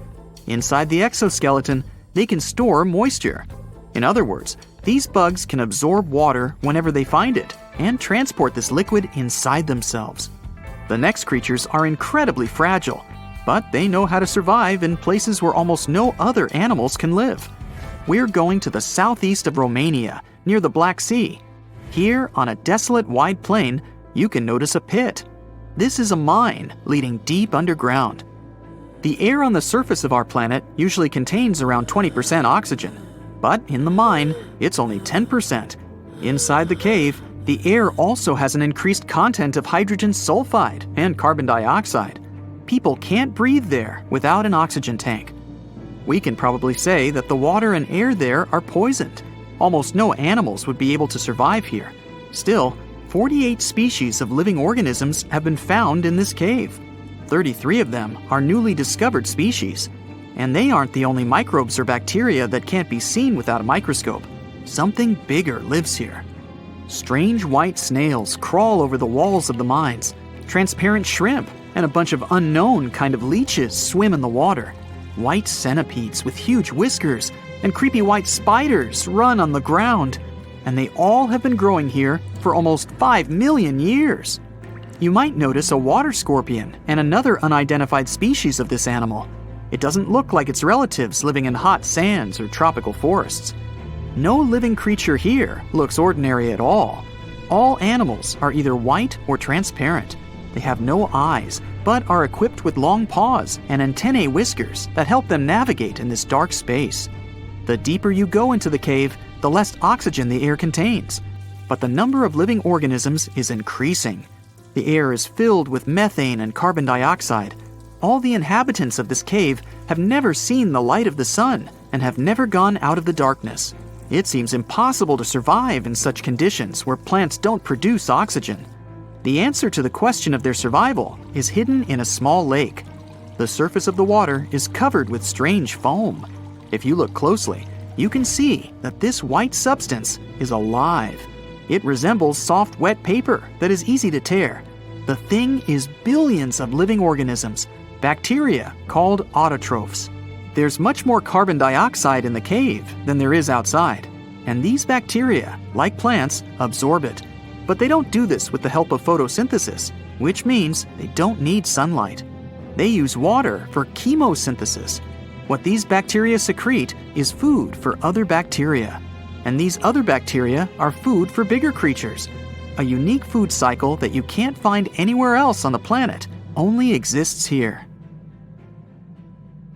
Inside the exoskeleton, they can store moisture. In other words, these bugs can absorb water whenever they find it and transport this liquid inside themselves. The next creatures are incredibly fragile, but they know how to survive in places where almost no other animals can live. We're going to the southeast of Romania, near the Black Sea. Here, on a desolate wide plain, you can notice a pit. This is a mine leading deep underground. The air on the surface of our planet usually contains around 20% oxygen, but in the mine, it's only 10%. Inside the cave, the air also has an increased content of hydrogen sulfide and carbon dioxide. People can't breathe there without an oxygen tank. We can probably say that the water and air there are poisoned. Almost no animals would be able to survive here. Still, 48 species of living organisms have been found in this cave. 33 of them are newly discovered species. And they aren't the only microbes or bacteria that can't be seen without a microscope. Something bigger lives here. Strange white snails crawl over the walls of the mines. Transparent shrimp and a bunch of unknown kind of leeches swim in the water. White centipedes with huge whiskers and creepy white spiders run on the ground. And they all have been growing here for almost 5 million years. You might notice a water scorpion and another unidentified species of this animal. It doesn't look like its relatives living in hot sands or tropical forests. No living creature here looks ordinary at all. All animals are either white or transparent. They have no eyes, but are equipped with long paws and antennae whiskers that help them navigate in this dark space. The deeper you go into the cave, the less oxygen the air contains. But the number of living organisms is increasing. The air is filled with methane and carbon dioxide. All the inhabitants of this cave have never seen the light of the sun and have never gone out of the darkness. It seems impossible to survive in such conditions where plants don't produce oxygen. The answer to the question of their survival is hidden in a small lake. The surface of the water is covered with strange foam. If you look closely, you can see that this white substance is alive. It resembles soft, wet paper that is easy to tear. The thing is billions of living organisms, bacteria called autotrophs. There's much more carbon dioxide in the cave than there is outside, and these bacteria, like plants, absorb it. But they don't do this with the help of photosynthesis, which means they don't need sunlight. They use water for chemosynthesis. What these bacteria secrete is food for other bacteria. And these other bacteria are food for bigger creatures. A unique food cycle that you can't find anywhere else on the planet only exists here.